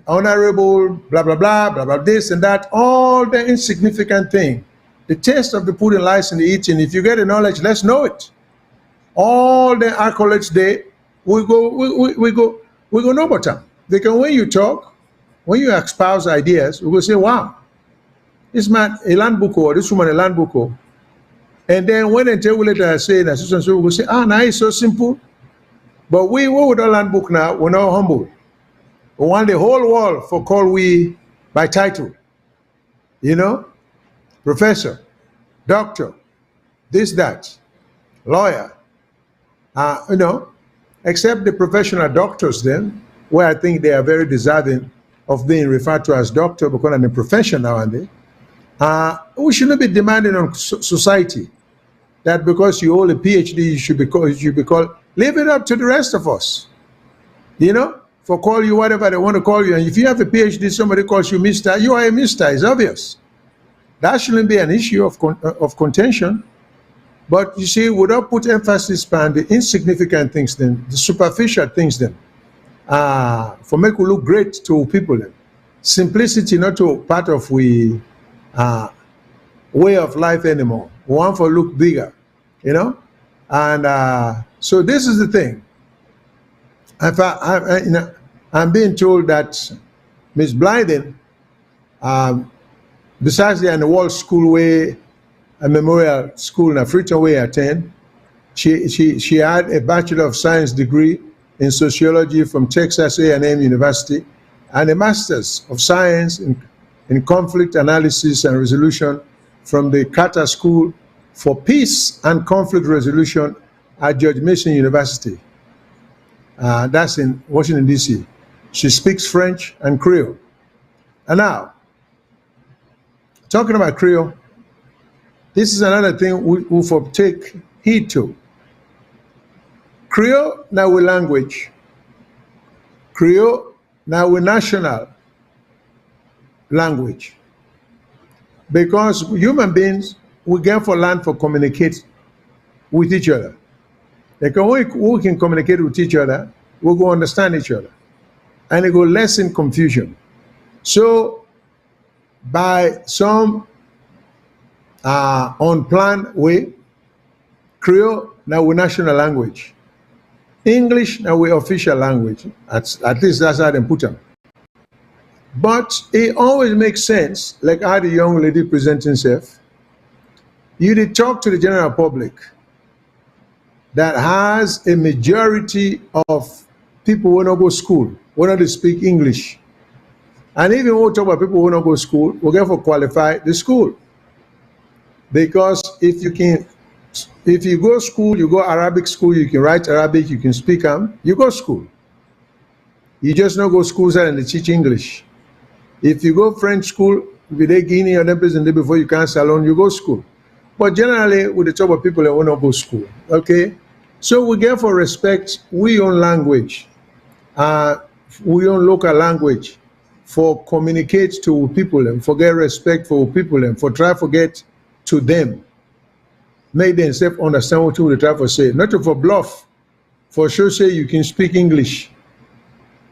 honorable, blah, blah, blah, blah, blah, this and that, all the insignificant thing. The taste of the pudding lies in the eating. If you get the knowledge, let's know it. All the accolades there, we go no bottom. Because when you talk, when you espouse ideas, we will say, wow, this man a land book or this woman a land book. And then when they tell you later say that so we will say, ah, now it's so simple. But we with our land book now, we're not humble. We want the whole world for call we by title. You know? Professor, doctor, this, that, lawyer. You know, except the professional doctors then, where I think they are very deserving of being referred to as doctor because I'm a professional and they. We shouldn't be demanding on society that because you hold a PhD, you should be called. Leave it up to the rest of us. You know, for call you whatever they want to call you. And if you have a PhD, somebody calls you Mister, you are a Mister. It's obvious. That shouldn't be an issue of contention. But you see, we don't put emphasis on the insignificant things then, the superficial things then, for make we look great to people then. Simplicity not to part of we way of life anymore. We want to look bigger, you know? And so this is the thing. I'm being told that Miss Blyden, besides the World School way, a memorial school in Freetown way attend, she had a Bachelor of Science degree in sociology from Texas A&M University and a Master's of Science in conflict analysis and resolution from the Carter School for Peace and Conflict Resolution at George Mason University. That's in Washington, D.C. She speaks French and Creole. And now, talking about Creole, this is another thing we for take heed to. Creole now we language. Creole now we national language. Because human beings, we get for land for communicate with each other. Like when we can communicate with each other, we'll go understand each other. And it will lessen confusion. So by some unplanned way, Creole now we national language. English now we official language. At least that's how they put them. But it always makes sense, like how the young lady presents herself. You did talk to the general public that has a majority of people who don't go to school, who don't speak English. And even when we talk about people who don't go to school, we get for qualify the school. Because if you go to school, you go Arabic school, you can write Arabic, you can speak you go to school. You just not go to school and they teach English. If you go French school, if they Guinea or them present before you can Salone, you go to school. But generally, with the top of people that want to go to school, okay? So we get for respect, we own language, we own local language for communicate to people and for get respect for people and for try to get to them. Make themselves understand what they try to say. Not to for bluff, for sure say you can speak English.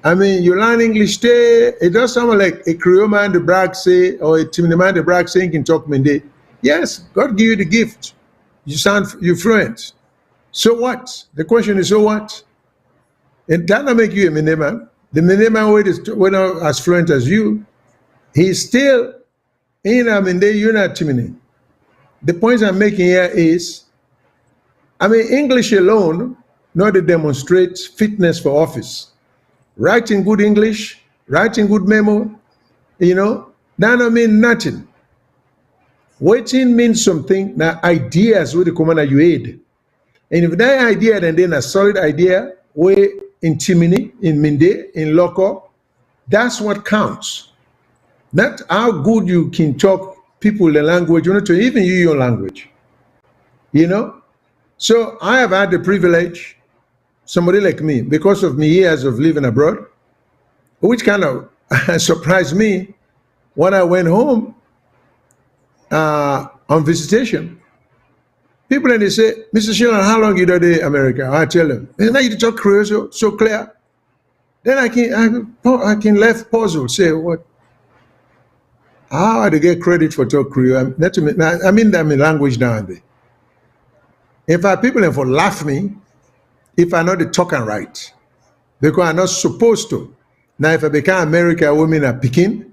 I mean, you learn English there, it does sound like a Creole man the brag say, or a Timini man the brag saying can talk Mende. Yes, God give you the gift. You're fluent. So what? The question is, so what? And that not make you a Mende man. The Mende man we're not as fluent as you. He's still in a Mende, you're not Timini. The point I'm making here is, I mean, English alone not to demonstrate fitness for office. Writing good English, writing good memo, you know, that don't mean nothing. Waiting means something, now ideas with the commander you aid. And if that idea then a solid idea, way in Timini, in Minde, in Loco, that's what counts. Not how good you can talk people the language, you know, to even you your language. You know? So I have had the privilege, somebody like me, because of my years of living abroad, which kind of surprised me when I went home on visitation. People and they say, Mr. Sheldon, how long you done in America? I tell them, now you talk Creole so clear. Then I can left puzzle, say what? How do I get credit for talk Creole? I mean that in language now and then. In fact, people and for laugh me if I know the talking right, because I'm not supposed to. Now, if I become American women are picking,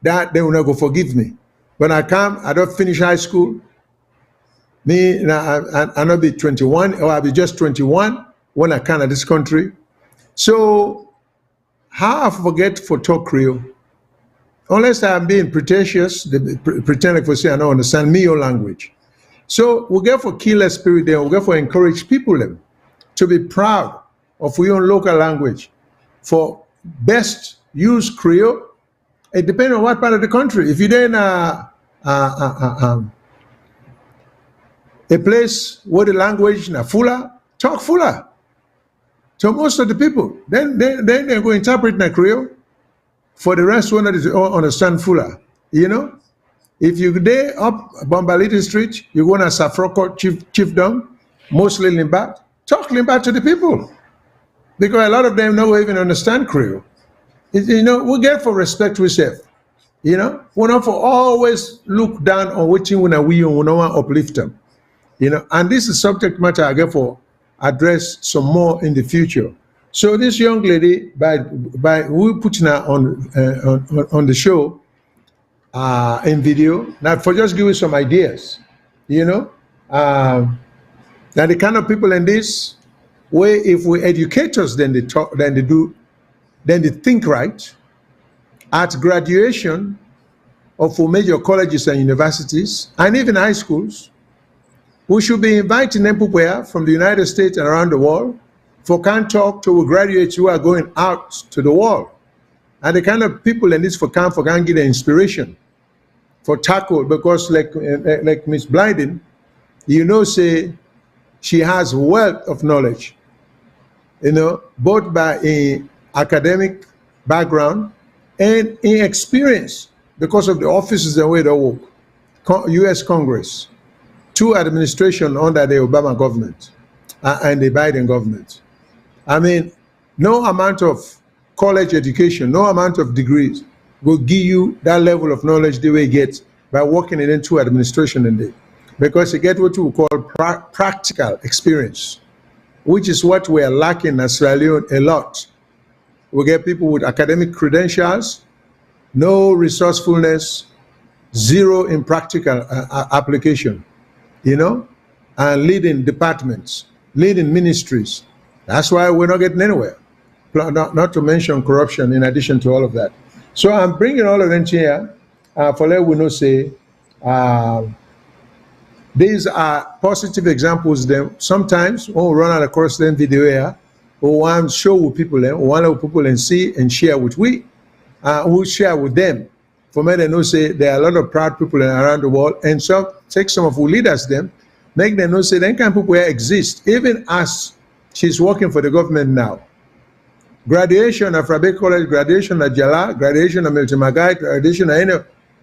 that they will not go forgive me. When I come, I don't finish high school. Me, I not be 21, or I'll be just 21 when I come to this country. So, how I forget for talk Creole? Unless I'm being pretentious, pretending for say I don't understand me your language. So we get for kill a spirit there, we get for encourage people them to be proud of your own local language. For best use Creole, it depends on what part of the country. If you're in a place where the language na Fula, talk Fula. So most of the people, then they're going to interpret na Creole. For the rest, one that is understand Fula, you know. If you day up Bombaliti Street, you go to Safroko Chiefdom, mostly Limbat, talk Limbat to the people. Because a lot of them don't even understand Creole. You know, we get for respect we say. You know, we not for always look down on what we want to uplift them. You know, and this is subject matter I get for address some more in the future. So this young lady, by we putting her on the show in video, now for just giving some ideas, you know, now the kind of people in this way, if we educate us, then they talk, then they think right. At graduation of major colleges and universities, and even high schools, we should be inviting them people from the United States and around the world for can talk to graduates who are going out to the world. And the kind of people in this for can get the inspiration for tackle, because like Miss Blyden, you know, say she has wealth of knowledge, you know, both by a academic background and in experience because of the offices and where they work. U.S. Congress, 2 administrations under the Obama government and the Biden government. I mean, no amount of college education, no amount of degrees will give you that level of knowledge the way you get by working in 2 administrations in there. Because you get what we call practical experience, which is what we are lacking in Sierra Leone a lot. We get people with academic credentials, no resourcefulness, zero in practical application, you know, and leading departments, leading ministries. That's why we're not getting anywhere. Not to mention corruption in addition to all of that. So I'm bringing all of them here for let we know say these are positive examples. Them sometimes when we run out across them video here, we want to show with people, we want to people and see and share with we share with them. For me, they know say there are a lot of proud people around the world, and so take some of who leaders them, make them know say them kind of people exist, even as she's working for the government now. Graduation of Rabe College, graduation at Jala, graduation of Milton Magai, graduation of any,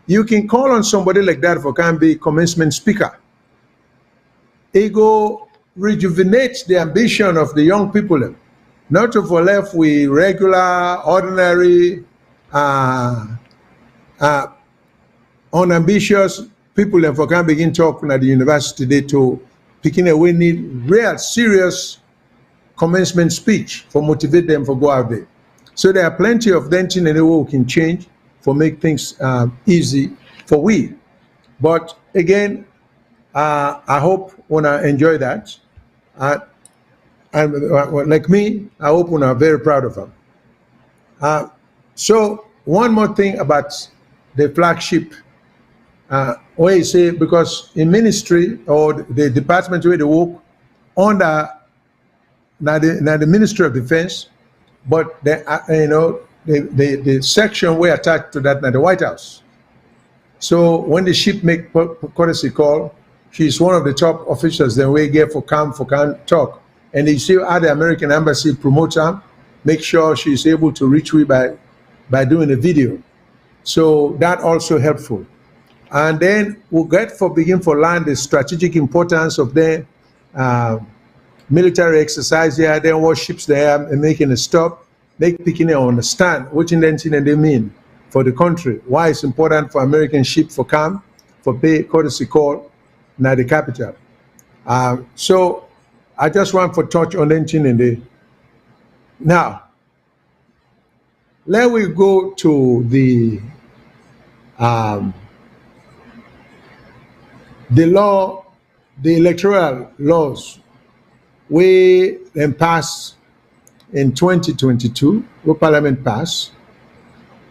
you can call on somebody like that for can be commencement speaker. It go rejuvenate the ambition of the young people, not to for left with regular, ordinary, unambitious people and for can begin talking at the university today to picking away need real serious commencement speech for motivate them for go out there. So there are plenty of them things and we can change for make things easy for we. But again, I hope when I enjoy that, and like me, I hope when I'm very proud of them. So one more thing about the flagship, where you say, because in ministry or the department where they work under now the Ministry of Defense, but the section where attached to that now the White House. So when the ship make courtesy call, She's one of the top officials that we get for come talk. And you see how the American embassy promotes her, make sure she's able to reach we by doing a video. So that also helpful. And then we'll begin for land the strategic importance of the military exercise here, then warships there and making a stop, make picking understand what intention they mean for the country, why it's important for American ship for come, for pay courtesy call, now the capital. So I just want to touch on anything in there. Now, let we go to the law, the electoral laws we then passed in 2022, what Parliament passed,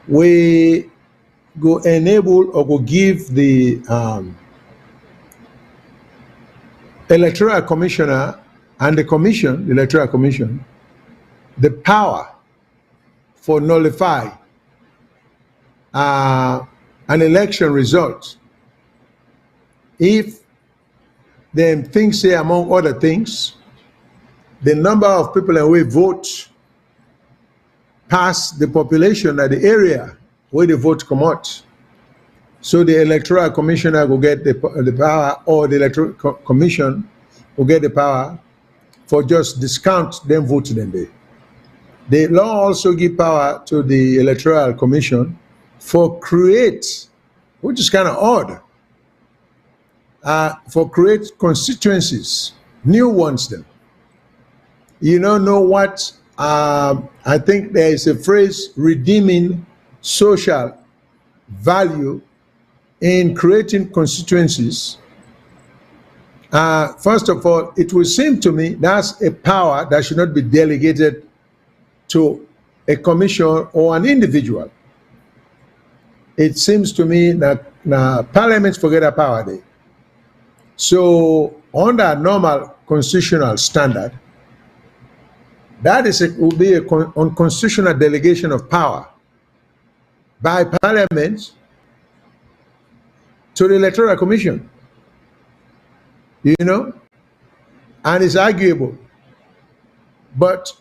we go enable or go give the electoral commissioner and the commission, the electoral commission, the power for nullify an election result if them things say, among other things, the number of people that we vote past the population at the area where the vote come out. So the electoral commissioner will get the power, or the electoral commission will get the power for just discount them vote them there. The law also give power to the electoral commission for create, which is kind of odd, for create constituencies, new ones them. You don't know what, I think there is a phrase, redeeming social value in creating constituencies. First of all, it would seem to me that's a power that should not be delegated to a commission or an individual. It seems to me that parliaments forget a power there. So under normal constitutional standard, that will be a unconstitutional delegation of power by parliament to the electoral commission, you know, and it's arguable. But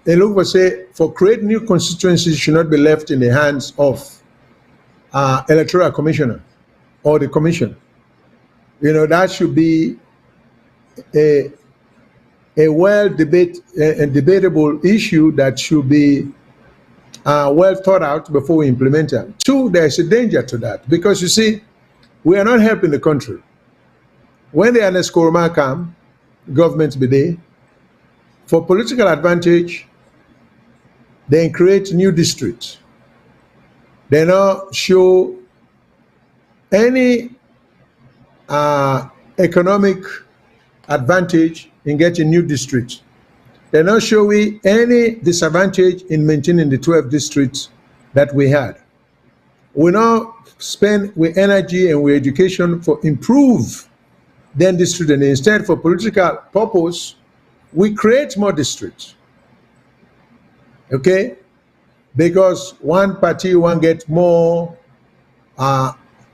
they look for say for create new constituencies should not be left in the hands of electoral commissioner or the commission. You know, that should be a debatable issue that should be well thought out before we implement them. Two, there's a danger to that because you see, we are not helping the country. When the Anescoroma come, governments be there, for political advantage, they create new districts. They not show any economic advantage in getting new districts. They're not showing any disadvantage in maintaining the 12 districts that we had. We now spend with energy and with education for improve then district, and instead for political purpose, we create more districts. Okay? Because one party want get more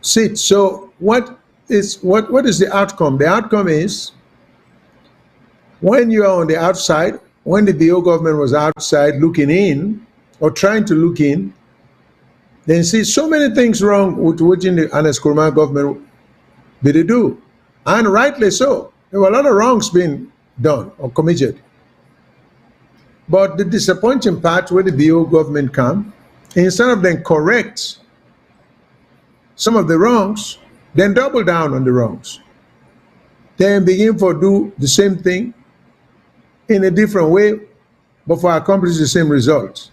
seats. So what is the outcome? The outcome is when you are on the outside, when the BO government was outside looking in or trying to look in, then see so many things wrong with what the Anescoroma government did they do. And rightly so. There were a lot of wrongs being done or committed. But the disappointing part where the BO government come, instead of then correct some of the wrongs, then double down on the wrongs. Then begin to do the same thing in a different way, but for accomplish the same result.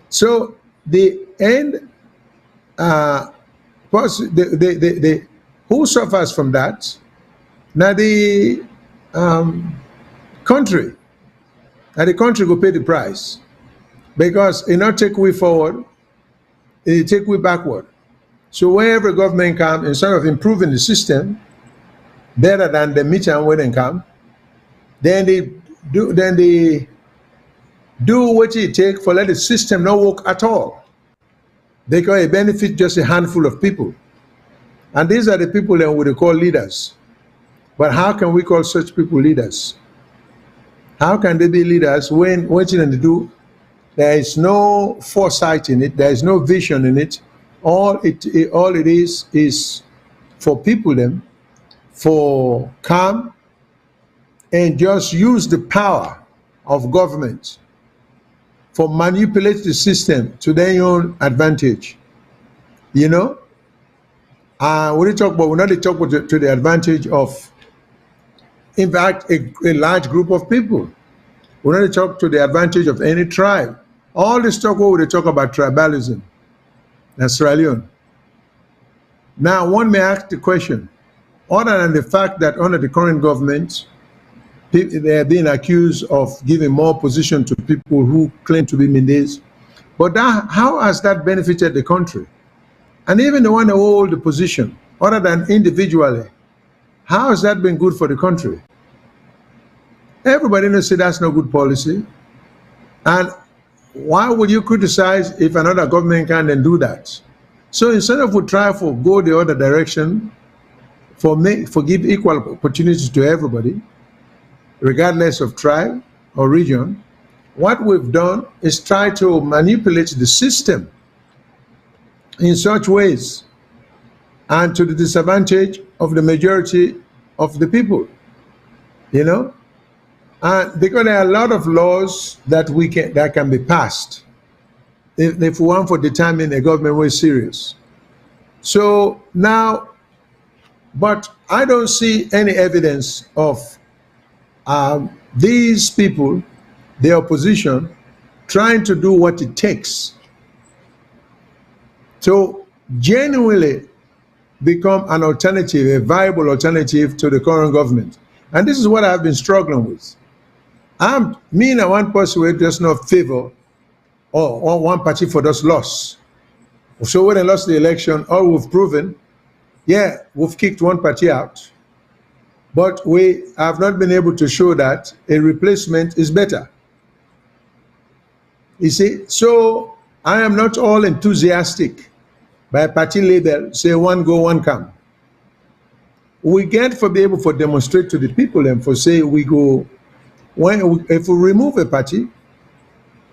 So the end, who suffers from that? Now the country. And the country will pay the price because it not take we forward, it take we backward. So whenever government come, instead of improving the system better than the meter when they come, then they do what it take for let the system not work at all. Because it benefits just a handful of people. And these are the people that we call leaders. But how can we call such people leaders? How can they be leaders when what you do, there is no foresight in it, there is no vision in it. All it is for people them for come and just use the power of government for manipulate the system to their own advantage. You know? When we talk about, we're not talk about to the advantage of, in fact, a large group of people. We're not talk to the advantage of any tribe. All this talk where they talk about tribalism. That's Sierra Leone. Now, one may ask the question, other than the fact that under the current government, they are being accused of giving more position to people who claim to be Mindes, but how has that benefited the country? And even the one who hold the position, other than individually, how has that been good for the country? Everybody knows that's no good policy. And why would you criticize if another government can then do that? So instead of we try to go the other direction, for give equal opportunities to everybody, regardless of tribe or region, what we've done is try to manipulate the system in such ways and to the disadvantage of the majority of the people, you know? And because there are a lot of laws that can be passed if we want to determine a government was serious. So now, but I don't see any evidence of these people, the opposition, trying to do what it takes to genuinely become an alternative, a viable alternative to the current government. And this is what I've been struggling with. Me and one person who does not favor or one party for this loss. So when they lost the election, all we've proven, yeah, we've kicked one party out. But we have not been able to show that a replacement is better. You see, so I am not all enthusiastic by party label, say one go, one come. We get for be able to demonstrate to the people and for say we go, if we remove a party,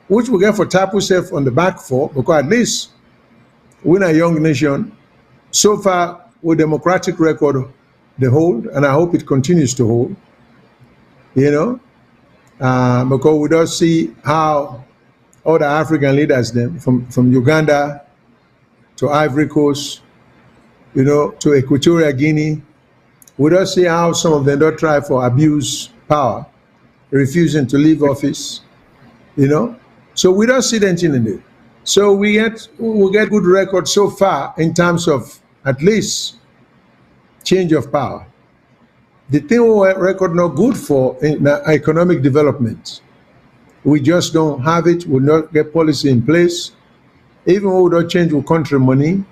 which we get for tap ourselves on the back for, because at least we're a young nation, so far with democratic record they hold, and I hope it continues to hold, you know, because we don't see how other African leaders them from Uganda to Ivory Coast, you know, to Equatorial Guinea, we don't see how some of them don't try for abuse power, refusing to leave office, you know. So we don't see anything in it. So we get good record so far in terms of at least change of power. The thing we record not good for in economic development. We just don't have it. We not get policy in place. Even when we don't change our country money,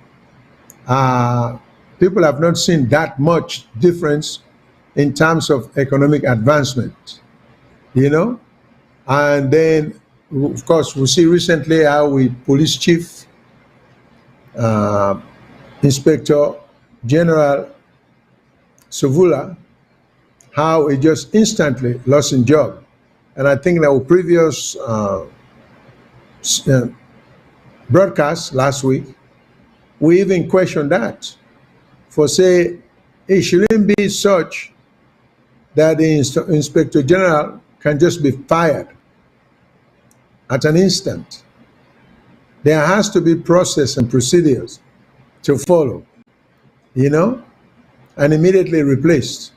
people have not seen that much difference in terms of economic advancement, you know. And then, of course, we see recently how police chief, Inspector General Savula, how he just instantly lost his job. And I think in our previous broadcast last week, we even questioned that for say it shouldn't be such that the Inspector General can just be fired at an instant. There has to be process and procedures to follow, you know, and immediately replaced.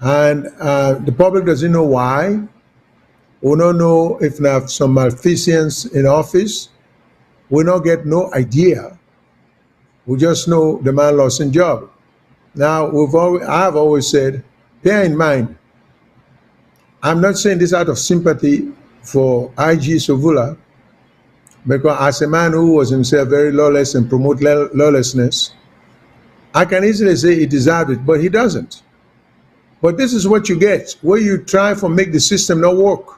And the public doesn't know why. We don't know if they have some malfeasance in office. We don't get no idea. We just know the man lost his job. Now, I've always said, bear in mind, I'm not saying this out of sympathy for IG Savula, because as a man who was himself very lawless and promote lawlessness, I can easily say he deserved it, but he doesn't. But this is what you get, where you try to make the system not work.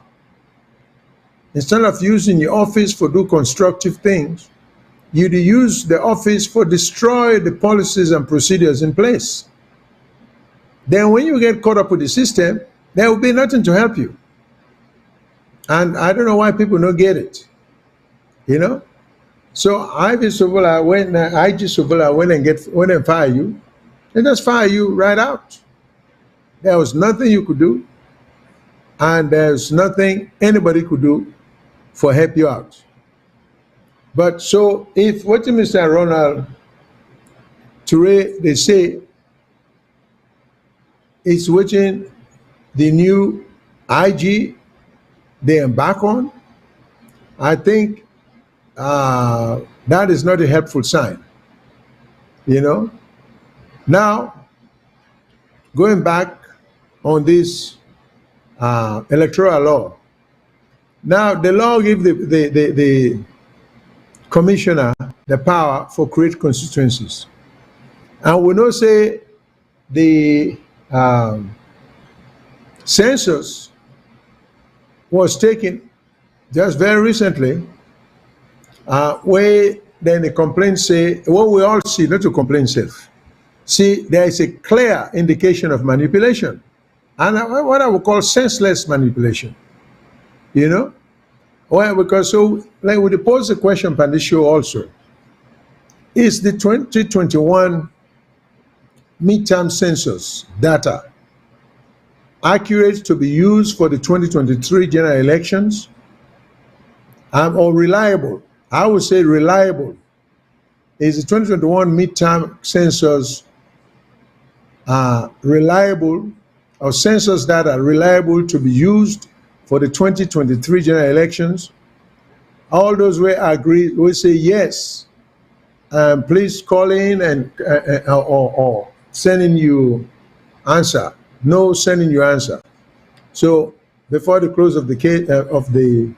Instead of using your office for do constructive things, you use the office for destroy the policies and procedures in place. then when you get caught up with the system, there will be nothing to help you. And I don't know why people don't get it, you know. So IG Sovola went and fire you, they just fire you right out. There was nothing you could do, and there's nothing anybody could do for help you out. But so if what Mr. Ronald Toure they say is watching the new IG they embark on, I think that is not a helpful sign. You know. Now, going back on this electoral law. Now, the law gives the commissioner the power for create constituencies. And we know say the census was taken just very recently, where then the complaint say, what we all see, not to complain self, see there is a clear indication of manipulation, and what I would call senseless manipulation, you know? Well, because so, like we pose the question on this show also, is the 2021 midterm census data accurate to be used for the 2023 general elections, or reliable? I would say reliable. Is the 2021 midterm census reliable, or census data reliable to be used for the 2023 general elections? All those who agree will say yes. Please call in and or sending you answer. No, sending you answer. So before the close of the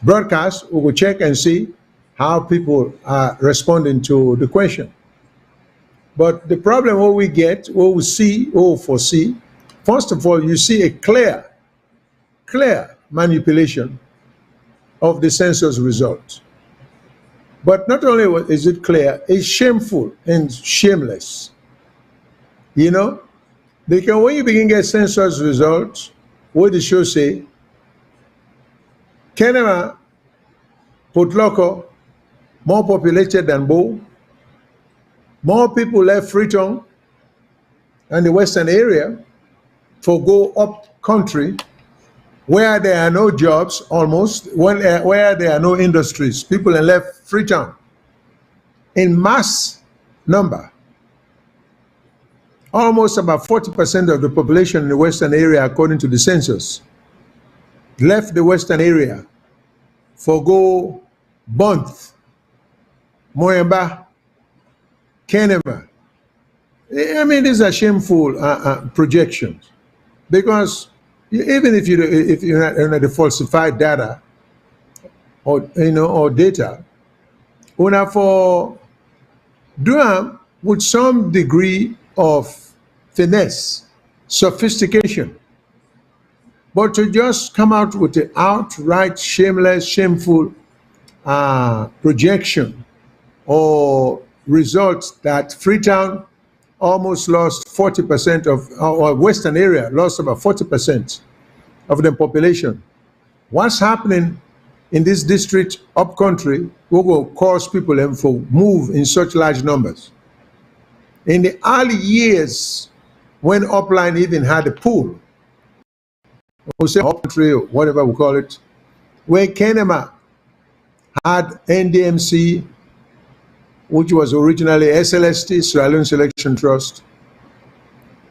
broadcast, we will check and see how people are responding to the question. But the problem what we get, what we see, what we foresee, first of all, you see a clear manipulation of the census results. But not only is it clear, it's shameful and shameless. You know, because when you begin to get census results, what the show say, Kenema, Port Loko, more populated than Bo, more people left Freetown and the western area for go up country where there are no jobs almost, where there are no industries. People have left Freetown in mass number. Almost about 40% of the population in the western area, according to the census, left the western area for go Bunth, Moyamba, Kenema. I mean, these are shameful projections, because even if you're not the falsified data or or data, una for Durham with some degree of finesse, sophistication, but to just come out with the outright shameless, shameful projection or results that Freetown almost lost 40% of, or western area lost about 40% of the population. What's happening in this district up country will cause people to move in such large numbers? In the early years, when Upline even had a pool, or say up country, or whatever we call it, where Kenema had NDMC, which was originally SLST, Salone Selection Trust,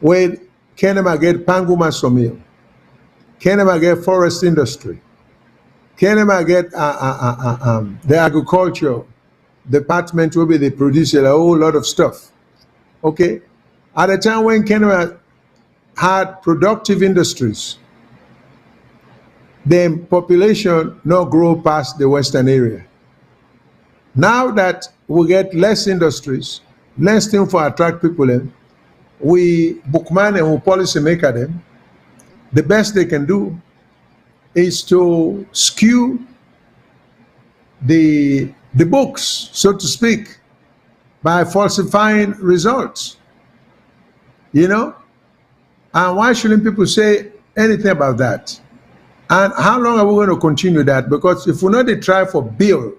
where Kenema get Panguma Sawmill, Kenema get forest industry, Kenema get the agriculture department will be the producer a whole lot of stuff. Okay, at a time when Kenema had productive industries, the population not grow past the western area. Now that we get less industries, less thing for attract people in, we bookman and we policy maker them, the best they can do is to skew the books, so to speak, by falsifying results. You know, And why shouldn't people say anything about that? And how long are we going to continue that? Because if we're not to try for build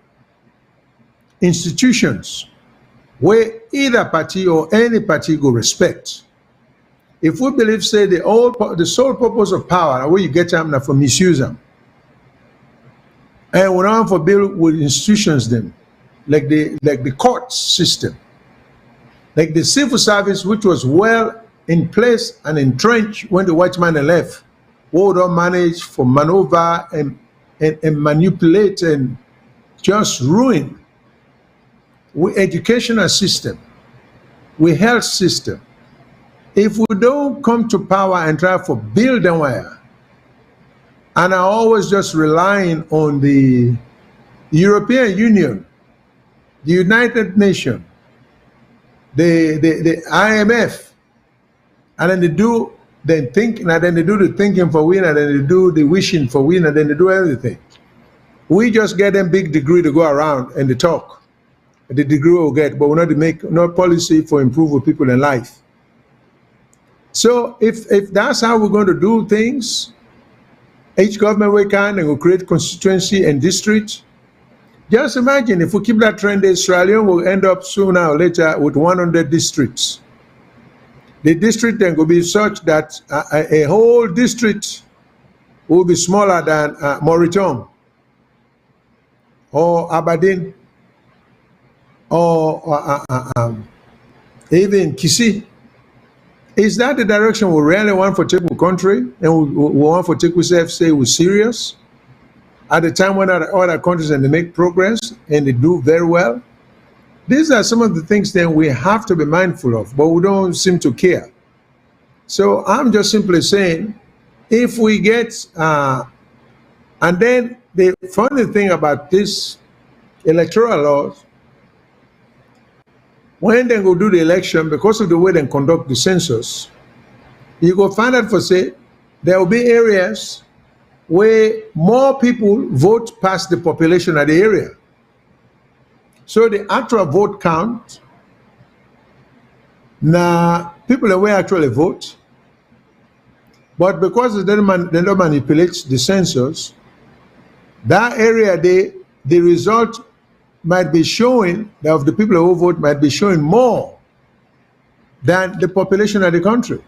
institutions where either party or any party go respect, if we believe, say, the sole purpose of power, where you get them for misuse them, and we don't for build with institutions them, like the court system, like the civil service, which was well in place and entrenched when the white man left, we don't manage for maneuver and manipulate and just ruin. We educational system, we health system. If we don't come to power and try for build them where, and are always just relying on the European Union, the United Nations, the IMF, and then they do then think, and then they do the thinking for win, and then they do the wishing for win, and then they do everything. We just get them big degree to go around and they talk. The degree we'll get, but we're not to make no policy for improving people in life. So if that's how we're going to do things, each government we can and we'll create constituency and district. Just imagine if we keep that trend, the Australian will end up sooner or later with 100 districts. The district then will be such that a whole district will be smaller than Moreton or Aberdeen or even Kisii. Is that the direction we really want for take country, and we want for take ourselves say we're serious? At the time when other countries and they make progress and they do very well, these are some of the things that we have to be mindful of, but we don't seem to care. So I'm just simply saying, if we get, and then the funny thing about this electoral laws, when they go do the election, because of the way they conduct the census, you go find out for say, there will be areas where more people vote past the population of the area. So the actual vote count, now people will actually vote, but because they don't manipulate the census, that area, the result might be showing that of the people who vote might be showing more than the population of the country.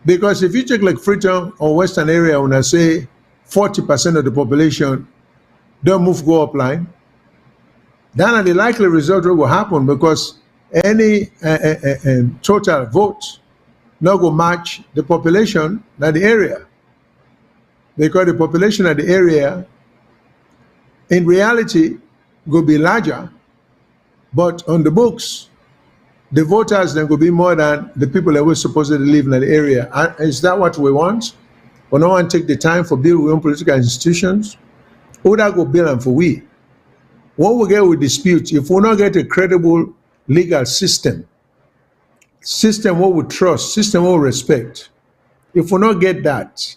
Because if you check like Freetown or Western area, when I say 40% of the population don't go upline, then the likely result will happen because any total vote not go match the population of the area. Because the population of the area, in reality, will be larger, but on the books, the voters then will be more than the people that were supposedly live in the area. Is that what we want? We don't want to take the time for building our own political institutions. Who that go build them for we? What we get with disputes, if we not get a credible legal system what we trust, system what we respect, if we not get that,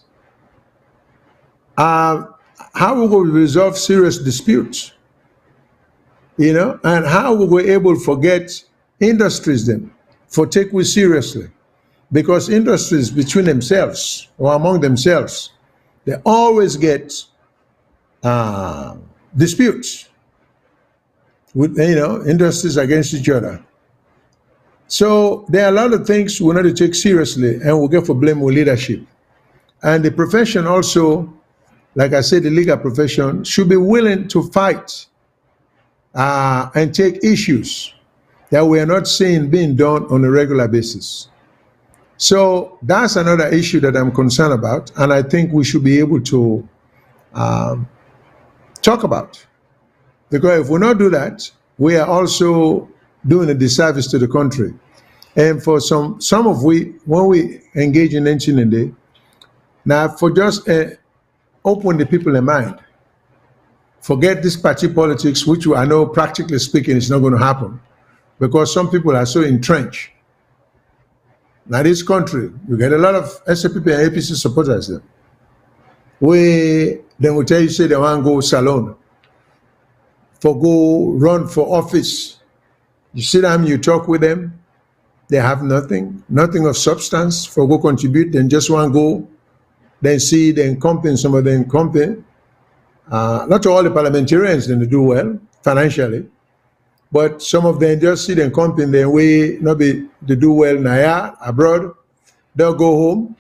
how we will resolve serious disputes? You know, and how we were able to forget industries then for take we seriously, because industries between themselves or among themselves, they always get disputes with, you know, industries against each other. So there are a lot of things we need to take seriously, and we'll get for blame with leadership. And the profession also, like I said, the legal profession should be willing to fight and take issues that we are not seeing being done on a regular basis. So that's another issue that I'm concerned about, and I think we should be able to talk about. Because if we not do that, we are also doing a disservice to the country. And for some of we, when we engage in engineering, now for just open the people in mind, forget this party politics, which I know practically speaking is not going to happen because some people are so entrenched. Now this country, you get a lot of SPP and APC supporters there. Then will tell you, say they want to go Salone, for go run for office. You sit down, you talk with them, They have nothing of substance for go contribute, then just one go, then see the incumbent, some of the incumbent. Not all the parliamentarians then they do well financially, but some of them just see the incumbent, then we not be they do well now abroad. They'll go home,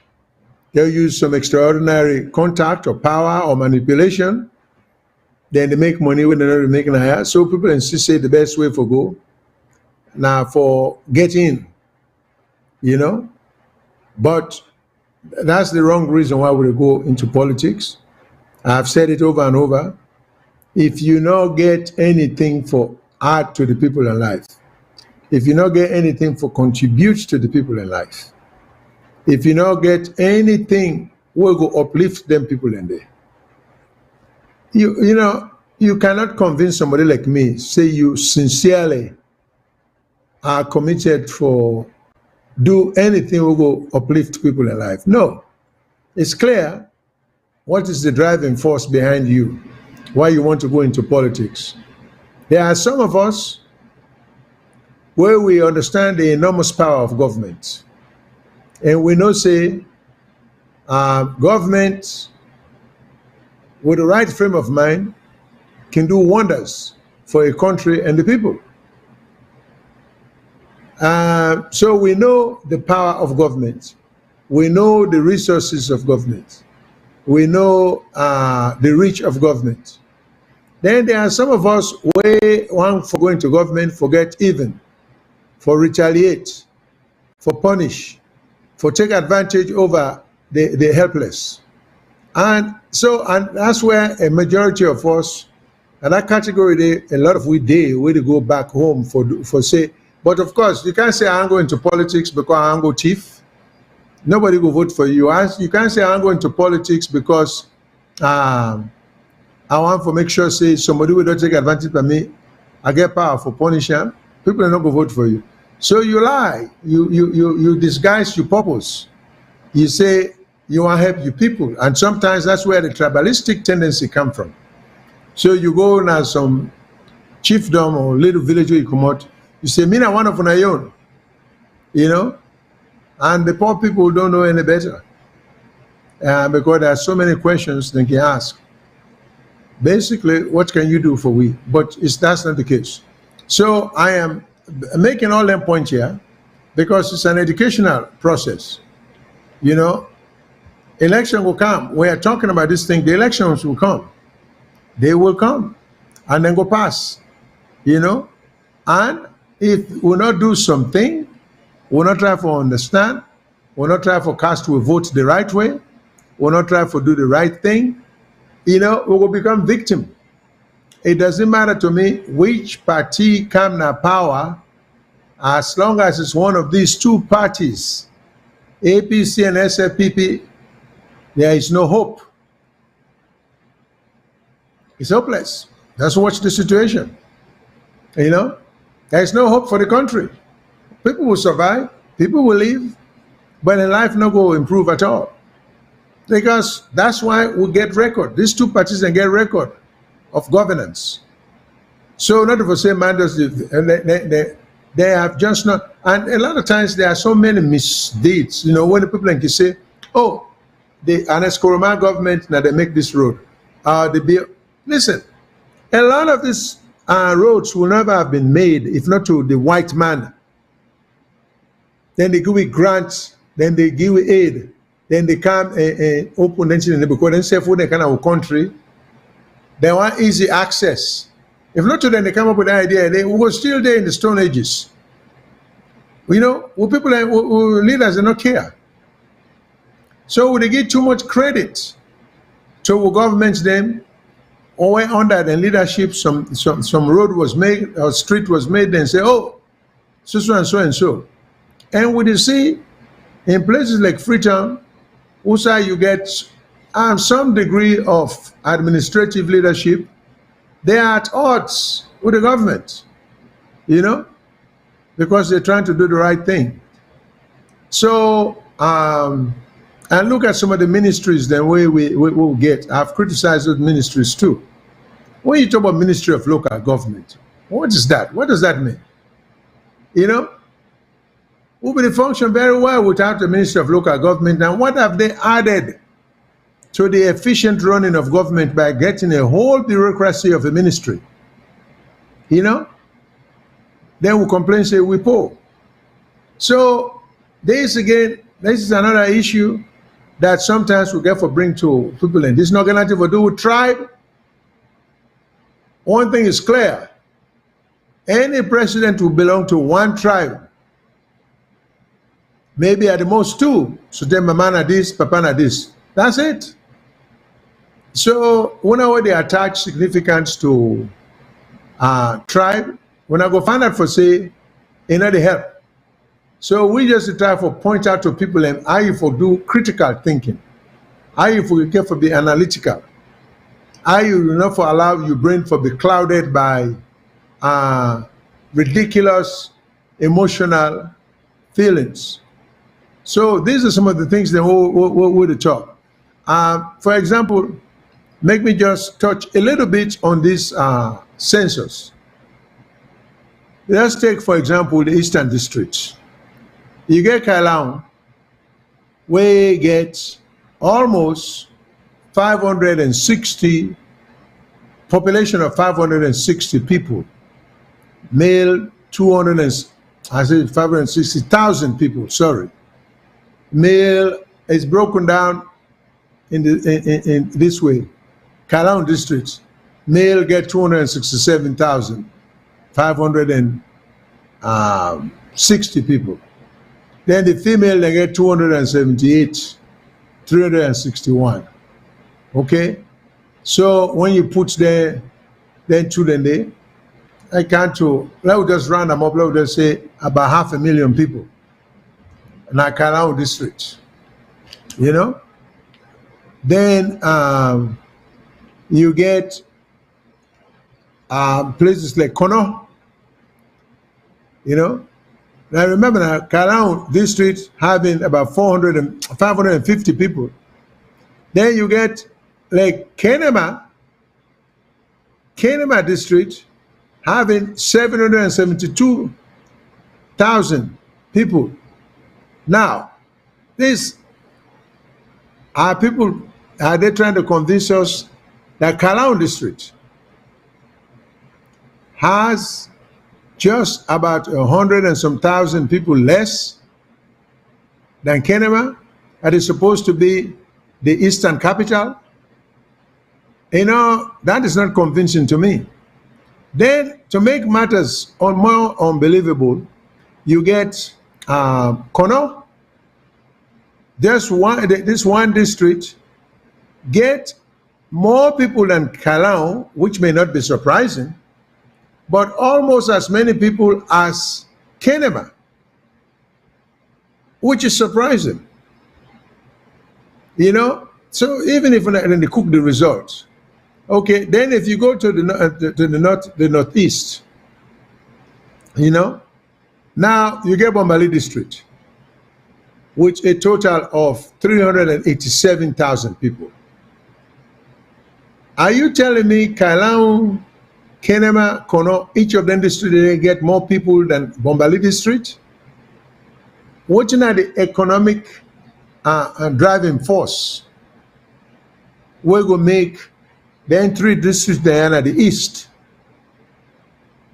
they'll use some extraordinary contact or power or manipulation, then they make money when they're not making higher. So people insist say the best way for go now for get in, But that's the wrong reason why we go into politics. I've said it over and over. If you not get anything for add to the people in life, if you not get anything for contribute to the people in life, if you not get anything will go uplift them people in there, you cannot convince somebody like me, say you sincerely are committed for do anything will go uplift people in life. No, it's clear what is the driving force behind you, why you want to go into politics. There are some of us where we understand the enormous power of government, and we know say government with the right frame of mind can do wonders for a country and the people. So we know the power of government. We know the resources of government. We know the reach of government. Then there are some of us way one for going to government, forget even, for retaliate, for punish, for take advantage over the helpless. And that's where a majority of us, and that category, a lot of we to go back home for say, but of course, you can't say I'm going to politics because I'm going chief. Nobody will vote for you. You can't say I'm going to politics because I want to make sure say somebody will not take advantage of me. I get power for punishing. People are not going to vote for you. So you lie. You disguise your purpose. You say you want to help your people, and sometimes that's where the tribalistic tendency come from. So you go now some chiefdom or little village where you come out. You say, me na one of my own, and the poor people don't know any better because there are so many questions they can ask. Basically, what can you do for we? But that's not the case. So I am making all them points here because it's an educational process. Election will come. We are talking about this thing. The elections will come. They will come and then go pass, and if we not do something, we'll not try to understand, we'll not try to cast a vote the right way, we'll not try to do the right thing, we will become victim. It doesn't matter to me which party come to power, as long as it's one of these two parties, APC and SFPP, there is no hope. It's hopeless. That's what's the situation. There is no hope for the country. People will survive, people will live, but in life not going to improve at all. Because that's why we get record. These two parties can get record of governance. So not to say man does they have just not, and a lot of times there are so many misdeeds. When the people can say, oh, the Anescoroma government now they make this road. Listen, a lot of these roads will never have been made if not to the white man. Then they give it grants, then they give it aid, then they come and open the because then say for the kind of country, they want easy access. If not to them, they come up with an idea, they were still there in the Stone Ages. People leaders do not care. So they give too much credit to governments then, or under the leadership, some road was made or street was made, then say, oh, so and so and so. And we see in places like Freetown, also you get some degree of administrative leadership. They are at odds with the government, because they're trying to do the right thing. So, and look at some of the ministries the way we will get. I've criticized those ministries too. When you talk about Ministry of Local Government, what is that? What does that mean? will be function very well without the Ministry of Local Government. And what have they added to the efficient running of government by getting a whole bureaucracy of a ministry? You know? Then we complain, say we poor. So this again, this is another issue that sometimes we get for bring to people, and this is not going to do with tribe. One thing is clear: any president will belong to one tribe, maybe at the most two. So then, mama na this, papa na this. That's it. So whenever they attach significance to tribe, when I go find out for say, they help. So we just try to point out to people and how you for do critical thinking, how you for care for be analytical, how you not for allow your brain for be clouded by ridiculous emotional feelings. So these are some of the things that we'll talk. For example, make me just touch a little bit on this census. Let's take, for example, the Eastern District. You get Salone, we get almost 560, population of 560 people, male 560,000 people, sorry. Male is broken down in this way. Salone district, male get 267,560 people. Then the female, they get 278, 361. Okay? So when you put then children there, I can't to, let's just round them up, let's just say about 500,000 people in Salone district. You know? Then you get places like Kono, you know? Now remember that Salone district having about 550 people. Then you get like Kenema district having 772,000 people. Now, these are people, are they trying to convince us that Salone district has just about 100 and some thousand people less than Kenema, that is supposed to be the eastern capital? You know, that is not convincing to me. Then, to make matters more unbelievable, you get Kono. This one district get more people than Salone, which may not be surprising, but almost as many people as Kenema, which is surprising. You know, so even if they cook the results, okay. Then if you go to the northeast, you know, now you get Bombali district, which a total of 387,000 people. Are you telling me Salone, Kenema, Kono, each of them district, they get more people than Bombali district? Watching at the economic driving force, we're going to make the three districts there at the east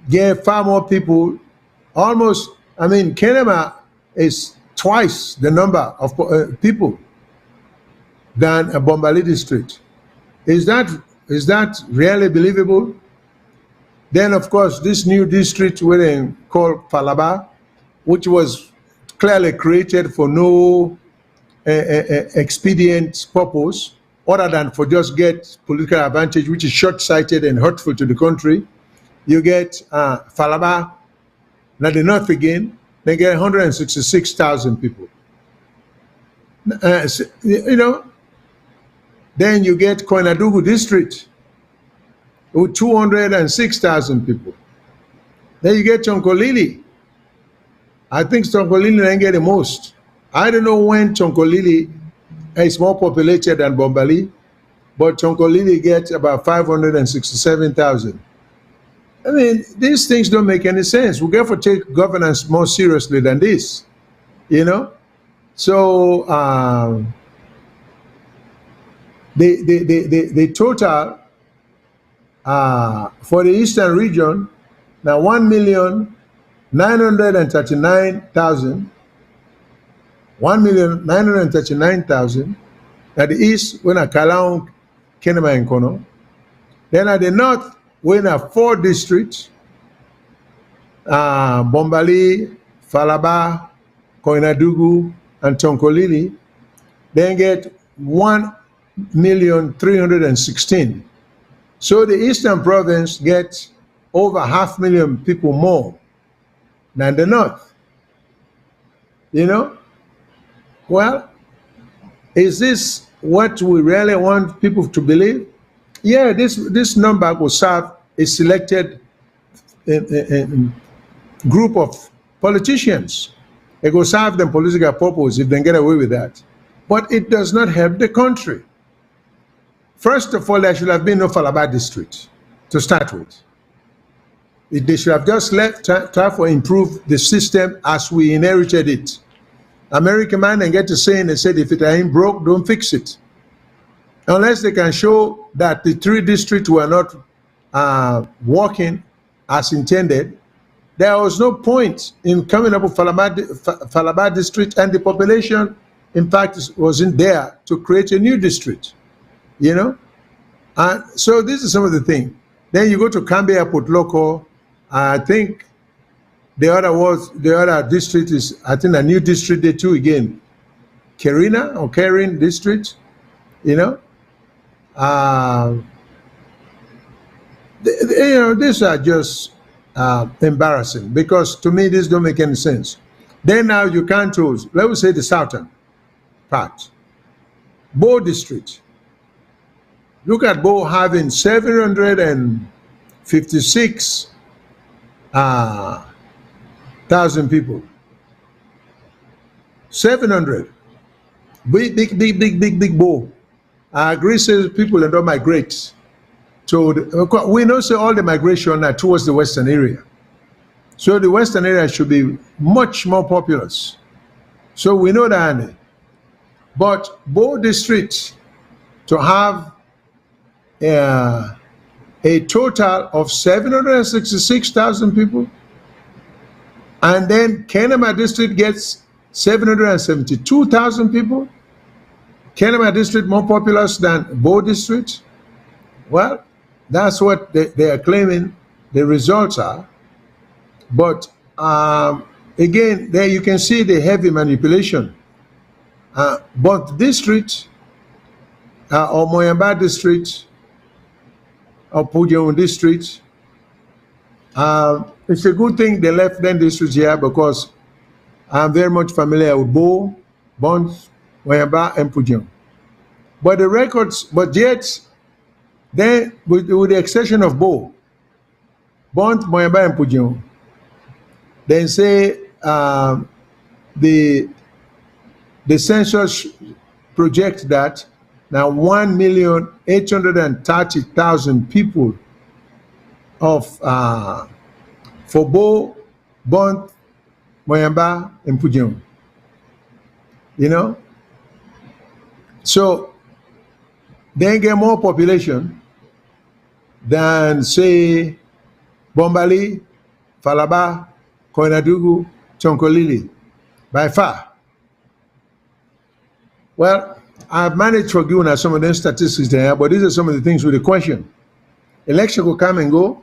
get far more people. Almost, I mean, Kenema is twice the number of people than a Bombali district. Is that really believable? Then, of course, this new district called Falaba, which was clearly created for no expedient purpose other than for just get political advantage, which is short-sighted and hurtful to the country. You get Falaba, now the north again, they get 166,000 people. You know, then you get Koinadugu district with 206,000 people. Then you get Chonkolili. I think Chonkolili didn't get the most. I don't know when Chonkolili is more populated than Bombali, but Chonkolili gets about 567,000. I mean, these things don't make any sense. We have to take governance more seriously than this. you know. So the total for the eastern region now 1,939,000, 1,939,000 at the east when a Kalong, Kenema and Kono. Then at the north when a 4 districts, Bombali, Falaba, Koinadugu, and Tonkolili, then get 1,316,000. So the eastern province gets over 500,000 people more than the north. You know? Well, is this what we really want people to believe? Yeah, this number will serve a selected group of politicians. It will serve them political purpose if they get away with that. But it does not help the country. First of all, there should have been no Falaba district to start with. They should have just try to improve the system as we inherited it. American man and get to saying, they said, if it ain't broke, don't fix it. Unless they can show that the 3 districts were not working as intended, there was no point in coming up with Falaba district, and the population, in fact, wasn't there to create a new district, you know? And so this is some of the things. Then you go to Kambe Airport Local. I think the other district is, I think, a new district there too again. Karen district, you know? You know, these are just embarrassing, because to me, this don't make any sense. Then now you can't choose, let me say the southern part. Bo district. Look at Bo having 756,000 people. 700. Big Bo. I agree, says people that don't migrate. So we know say all the migration are towards the western area. So the western area should be much more populous. So we know that. But Bo district to have a total of 766,000 people, and then Kenema district gets 772,000 people. Kenema district more populous than Bo district. Well, that's what they are claiming the results are. But again, there you can see the heavy manipulation. But district or Moyamba district or Pujon district, it's a good thing they left them districts here, because I'm very much familiar with Bo, Bond, Moyamba, and Pujon. But the records, but yet, then with the exception of Bo, Bond, Moyamba, and Pujon, then say the census projects that now 1,830,000 people of for Bo, Bond, Moyamba, and Pujon. You know? So they get more population than, say, Bombali, Falaba, Koinadugu, Tonkolili, by far. Well, I've managed to give you some of them statistics there, but these are some of the things with the question. Election will come and go.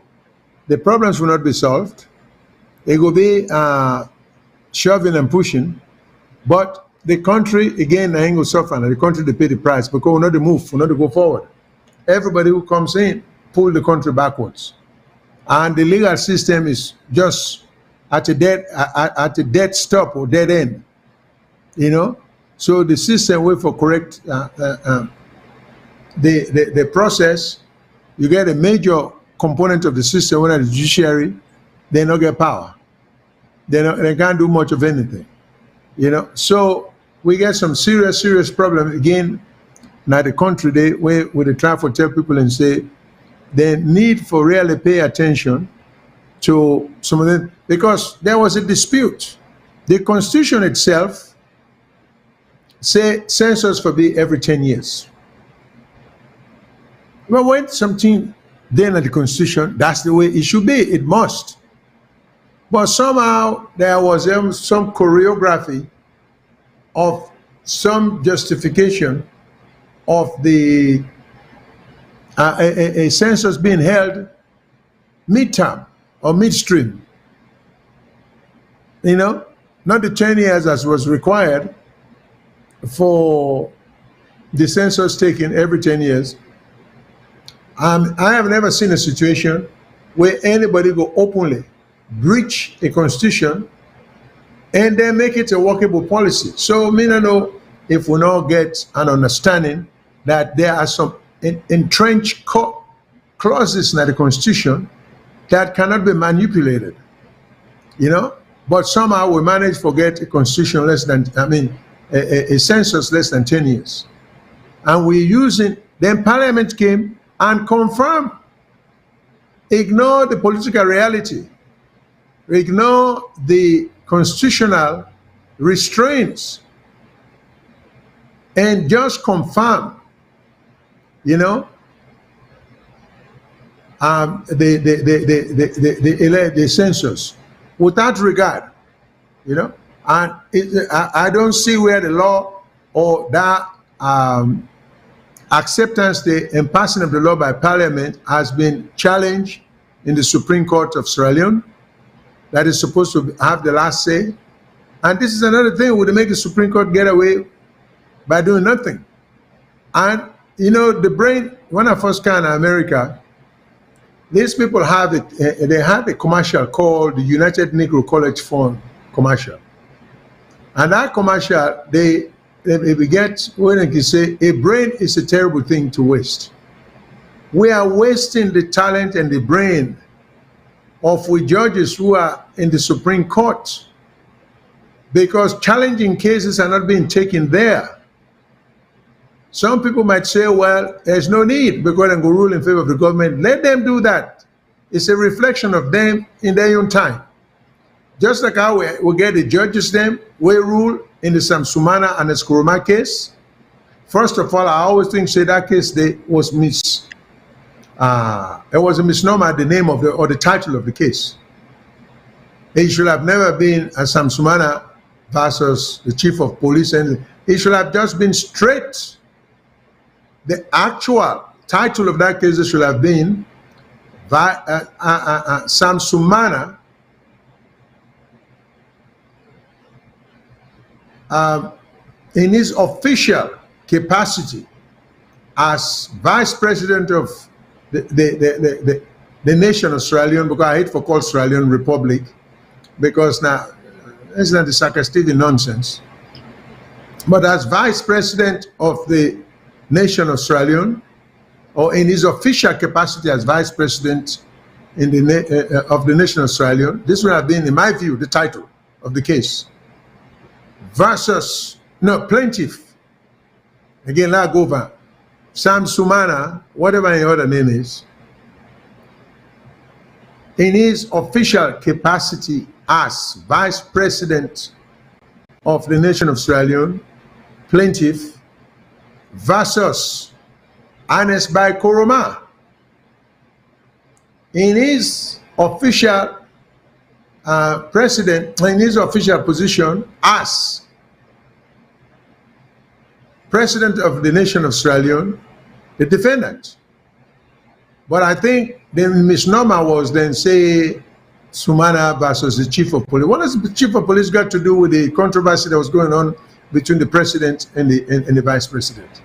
The problems will not be solved. It will be shoving and pushing. But the country, again, I ain't going to suffer. The country, they pay the price, because we're not to move, we're not to go forward. Everybody who comes in, pull the country backwards. And the legal system is just at a dead stop or dead end, you know? So the system will for correct the process. You get a major component of the system, when the judiciary, they don't get power. They can't do much of anything, you know? So we get some serious problem again. Now the country, where they try to tell people and say, they need for really pay attention to some of them, because there was a dispute The Constitution itself say census for be every 10 years. Well, when something then at the Constitution, that's the way it should be. It must. But somehow there was some choreography of some justification of the a census being held midterm or midstream. You know, not the 10 years as was required for the census taken every 10 years. I have never seen a situation where anybody go openly breach a constitution and then make it a workable policy. So me no know if we now get an understanding that there are some entrenched clauses in the constitution that cannot be manipulated, you know, but somehow we manage to get a constitution less than, a census less than 10 years. And we're using, then Parliament came and confirmed, ignore the political reality, ignore the constitutional restraints, and just confirm, you know, the census without regard, you know. And I don't see where the law or that acceptance, the passing of the law by Parliament has been challenged in the Supreme Court of Sierra Leone, that is supposed to have the last say. And this is another thing would make the Supreme Court get away by doing nothing. And you know, the brain, when I first came to America, these people have it, they had a commercial called the United Negro College Fund commercial. And that commercial, they get, when they can say, a brain is a terrible thing to waste. We are wasting the talent and the brain of we judges who are in the Supreme Court because challenging cases are not being taken there. Some people might say, well, there's no need because they go rule in favor of the government. Let them do that. It's a reflection of them in their own time. Just like how we get the judges them, we rule in the Sam Sumana and the Skuruma case. First of all, I always think say that case they was it was a misnomer, the name of the title of the case. It should have never been a Sam Sumana versus the chief of police, and it should have just been straight. The actual title of that case should have been Sam Sumana in his official capacity as vice president of the nation of Sierra Leone, because I hate for call Sierra Leone Republic, because now it's not the sarcastic nonsense. But as vice president of the nation of Sierra Leone, or in his official capacity as vice president in the of the nation of Sierra Leone, this would have been, in my view, the title of the case. Versus, no, plaintiff, again, la Gova, Sam Sumana, whatever his other name is, in his official capacity as vice president of the nation of Sierra Leone, plaintiff, versus Anes by Koroma in his official president, in his official position as president of the nation of Sierra Leone, the defendant. But I think the misnomer was then say Sumana versus the chief of police. What has the chief of police got to do with the controversy that was going on between the president and the vice president?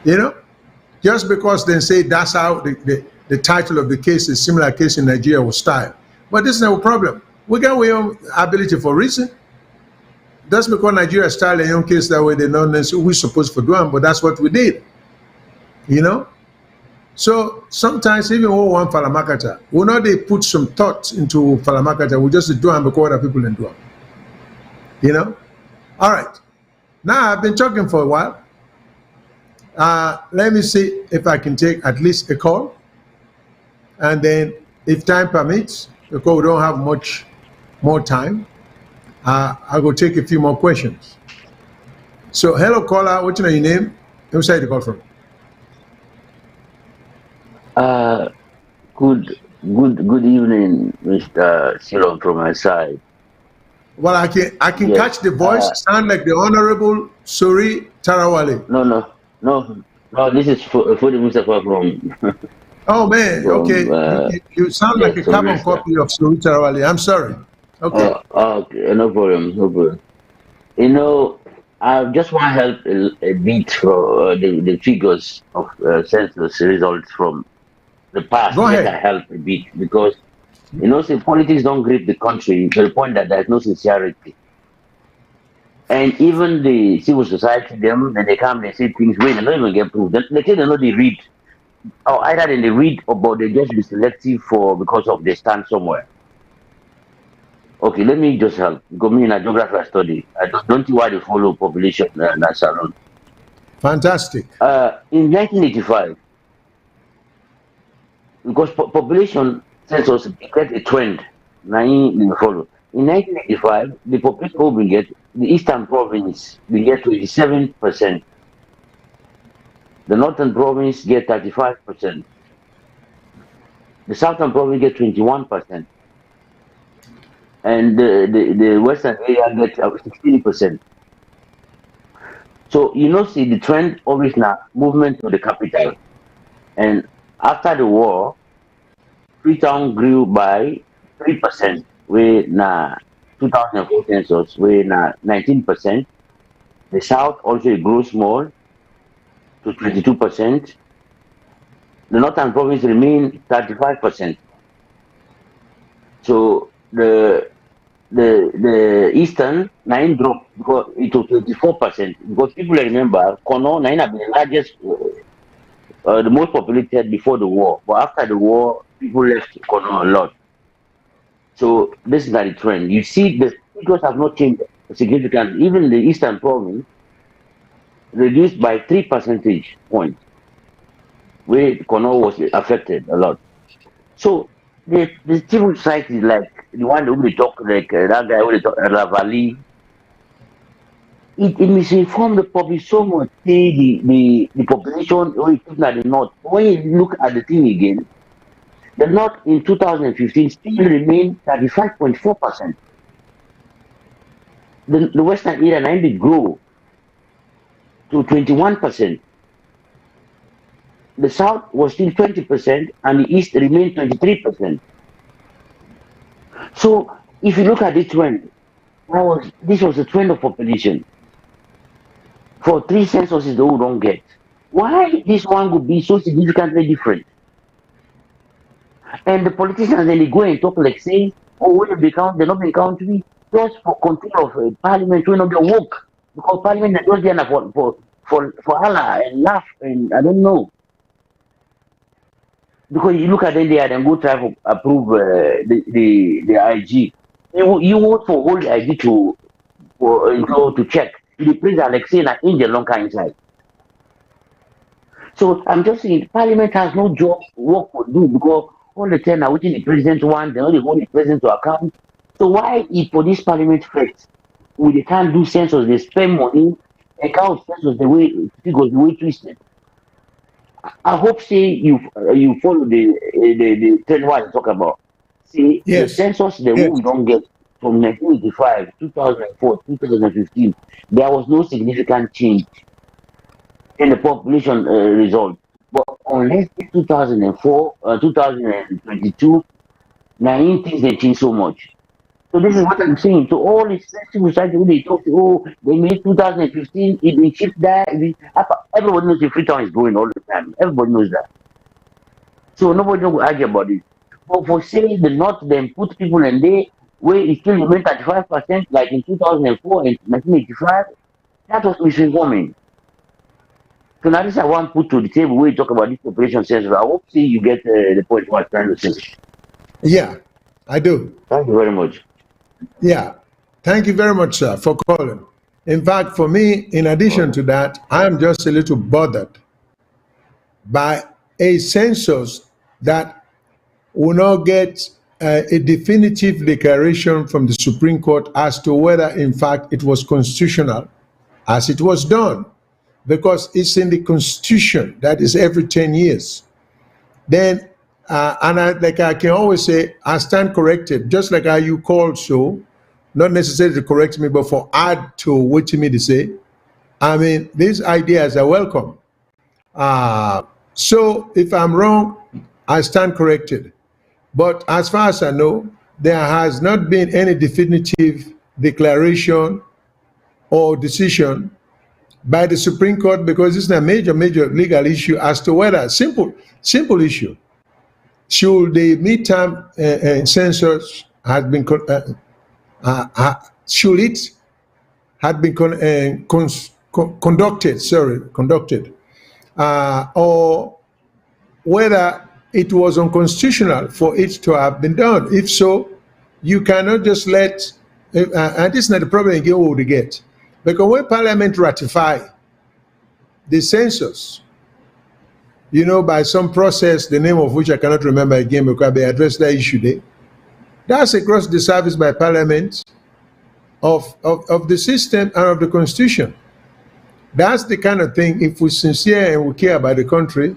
You know, just because they say that's how the title of the case is similar case in Nigeria was styled. But this is no problem. We got our own ability for reason. That's because Nigeria styled their own case that way. They don't necessarily we're supposed to do them, but that's what we did. You know? So sometimes even when we want Falamakata, we know they put some thought into Falamakata, we just do them because other people didn't do them. You know? All right. Now I've been talking for a while. Let me see if I can take at least a call. And then if time permits, because we don't have much more time, I will take a few more questions. So, hello, caller. What's your name? Who's side you call from? Uh, good evening, Mr. Salone from my side. Well, I can Yes. catch the voice. Sound like the Honorable Suri Tarawale. No. This is Fudi Mustafa from Oh man, okay. from You sound like yes, a from carbon Leicester. copy of Suri Tarawale. I'm sorry. Okay. Okay, no problem, no problem. You know, I just want to help a bit for the figures of census results from the past. Go Let ahead. I help a bit because say politics don't grip the country to the point that there's no sincerity. And even the civil society, them, when they come, they say things where they don't even get proof. They say they know they read, or either they read, or but they just be selective for because of they stand somewhere. Okay, let me just help. Because me in a geography I study. I don't see why they follow population that Salone. Fantastic. In 1985, because population census get a trend, now in follow. In 1985, the population will get the eastern province will get 27%. The northern province get 35%. The southern province get 21%. And the western area get 16%. So see the trend always now movement to the capital. And after the war, Freetown grew by 3%, where na 2004 census, where na 19%. The south also grew small to 22%. The northern province remained 35%. So the eastern nine dropped because it was 24%. Because people remember Kono nine have been the largest, the most populated before the war. But after the war, people left Kono a lot. So this is not the trend. You see, the figures have not changed significantly. Even the eastern province reduced by 3 percentage points, where Kono was affected a lot. So the civil society, like the one who we talk, like that guy who we talk, Ravali, it misinformed the public so much. Say the population or it's not the north. When you look at the thing again, the north in 2015 still remained 35.4%. The western area now did grow to 21%. The south was still 20% and the east remained 23%. So if you look at the trend, this was the trend of population. For 3 censuses they don't get. Why this one would be so significantly different? And the politicians then they go and talk like saying, oh, when they count, they're not being counted just for control of parliament when they work. Because parliament is just there for Allah and laugh and I don't know. Because you look at them there and go try to approve the IG. You vote for whole IG to check. The president like saying an angel long inside. So I'm just saying parliament has no job work to do because all the time now within the president want, they only hold the president to account. So why if for this parliament first, they can't do census, they spend money, account census the way figures the way twisted. I hope say you follow the trend what I talk about. See the Yes. census the Yes. way we don't get from 1985, 2004, 2015, there was no significant change in the population result. But unless 2004, 2022, now things they change so much. So this is what I'm saying. So all these civil society when they talk, oh, they made 2015, it been shift there. Everybody knows the Freetown is growing all the time. Everybody knows that. So nobody will argue about it. But for saying the North then put people in there where it still remain 35%, like in 2004 and 1985, that was misinforming. So now this I want to put to the table where you talk about this population census. I hope see you get the point what I'm trying to say. Yeah, I do. Thank you very much. Yeah. Thank you very much, sir, for calling. In fact, for me, in addition to that, I am just a little bothered by a census that will not get a definitive declaration from the Supreme Court as to whether, in fact, it was constitutional as it was done, because it's in the Constitution that is every 10 years. Then, like I can always say, I stand corrected, just like how you called so, not necessarily to correct me, but for add to what you mean to say. I mean, these ideas are welcome. So if I'm wrong, I stand corrected. But as far as I know, there has not been any definitive declaration or decision by the Supreme Court, because it's a major legal issue as to whether, simple issue, should the midterm census has been should it had been conducted, or whether it was unconstitutional for it to have been done. If so, you cannot just let, and this is not the problem again we will get, because when Parliament ratify the census, by some process, the name of which I cannot remember again because they addressed that issue there, that's across the service by Parliament of the system and of the Constitution. That's the kind of thing, if we're sincere and we care about the country,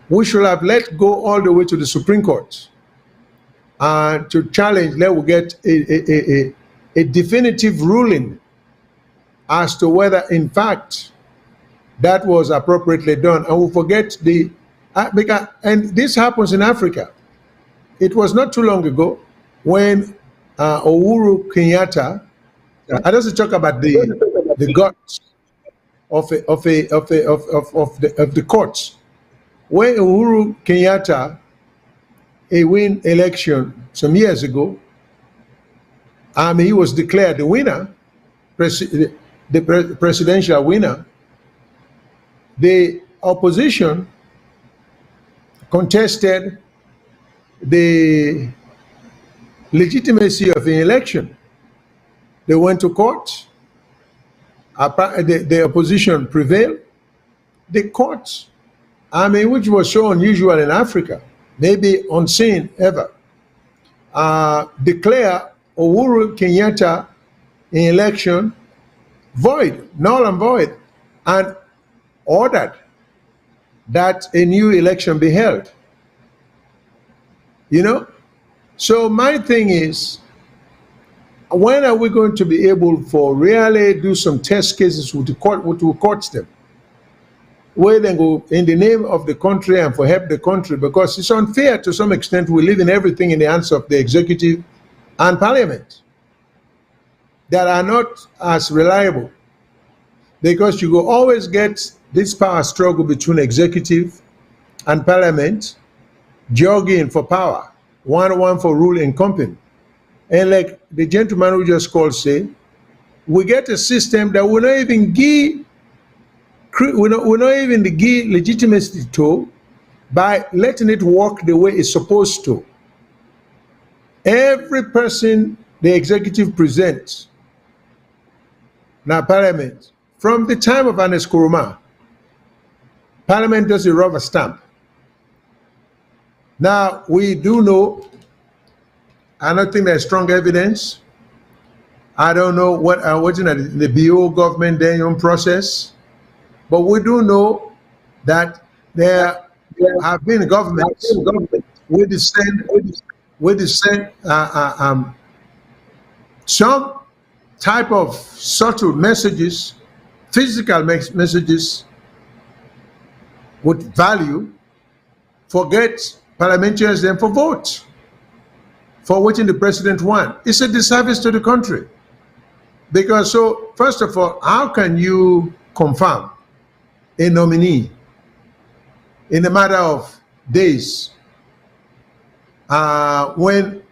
we should have let go all the way to the Supreme Court and to challenge, let we get a definitive ruling as to whether, in fact, that was appropriately done. And we forget and this happens in Africa. It was not too long ago when Uhuru Kenyatta, I just talk about the guts of the courts. When Uhuru Kenyatta win election some years ago, he was declared the winner, the presidential winner. The opposition contested the legitimacy of the election. They went to court. The opposition prevailed. The court, which was so unusual in Africa, maybe unseen ever, declare Uhuru Kenyatta in election void, null and void, and ordered that a new election be held. So my thing is, when are we going to be able for really do some test cases with the court, with the courts them? Where then go in the name of the country and for help the country, because it's unfair to some extent. We live in everything in the hands of the executive and parliament that are not as reliable, because you will always get this power struggle between executive and parliament jogging for power, one for rule and company. And like the gentleman who just called say, we get a system that will not even give legitimacy to by letting it work the way it's supposed to. Every person the executive presents now parliament, from the time of Ernest Kuruma, parliament does a rubber stamp. Now we do know, I don't think there's strong evidence. I don't know what's in the BO government their own process, but we do know that there have been governments with the same some type of subtle messages, physical messages with value, forget parliamentarians then for vote for what the president wants. It's a disservice to the country. Because so, first of all, how can you confirm a nominee in a matter of days when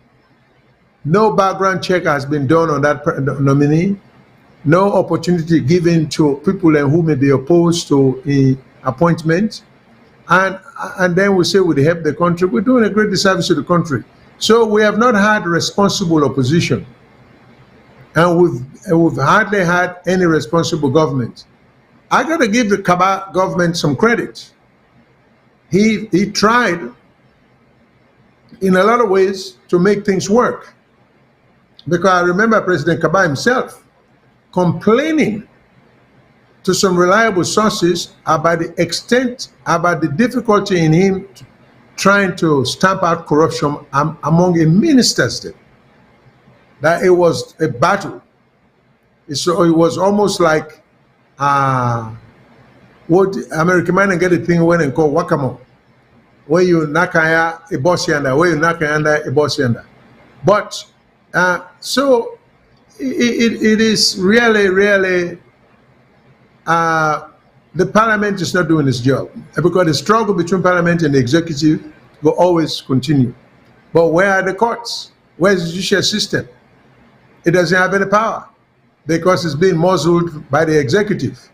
no background check has been done on that nominee, no opportunity given to people who may be opposed to an appointment, and then we say we help the country? We're doing a great disservice to the country. So we have not had responsible opposition, and we've hardly had any responsible government. I got to give the Kaba government some credit. He tried in a lot of ways to make things work. Because I remember President Kaba himself complaining to some reliable sources about the extent, about the difficulty in him trying to stamp out corruption among the ministers there. That it was a battle. So it was almost like what American man get a thing when and call wakamo, where you nakaya a boss yanda, where you nakaya a boss yanda. But so it is really the parliament is not doing its job, because the struggle between parliament and the executive will always continue. But where are the courts? Where is the judicial system? It doesn't have any power because it's being muzzled by the executive.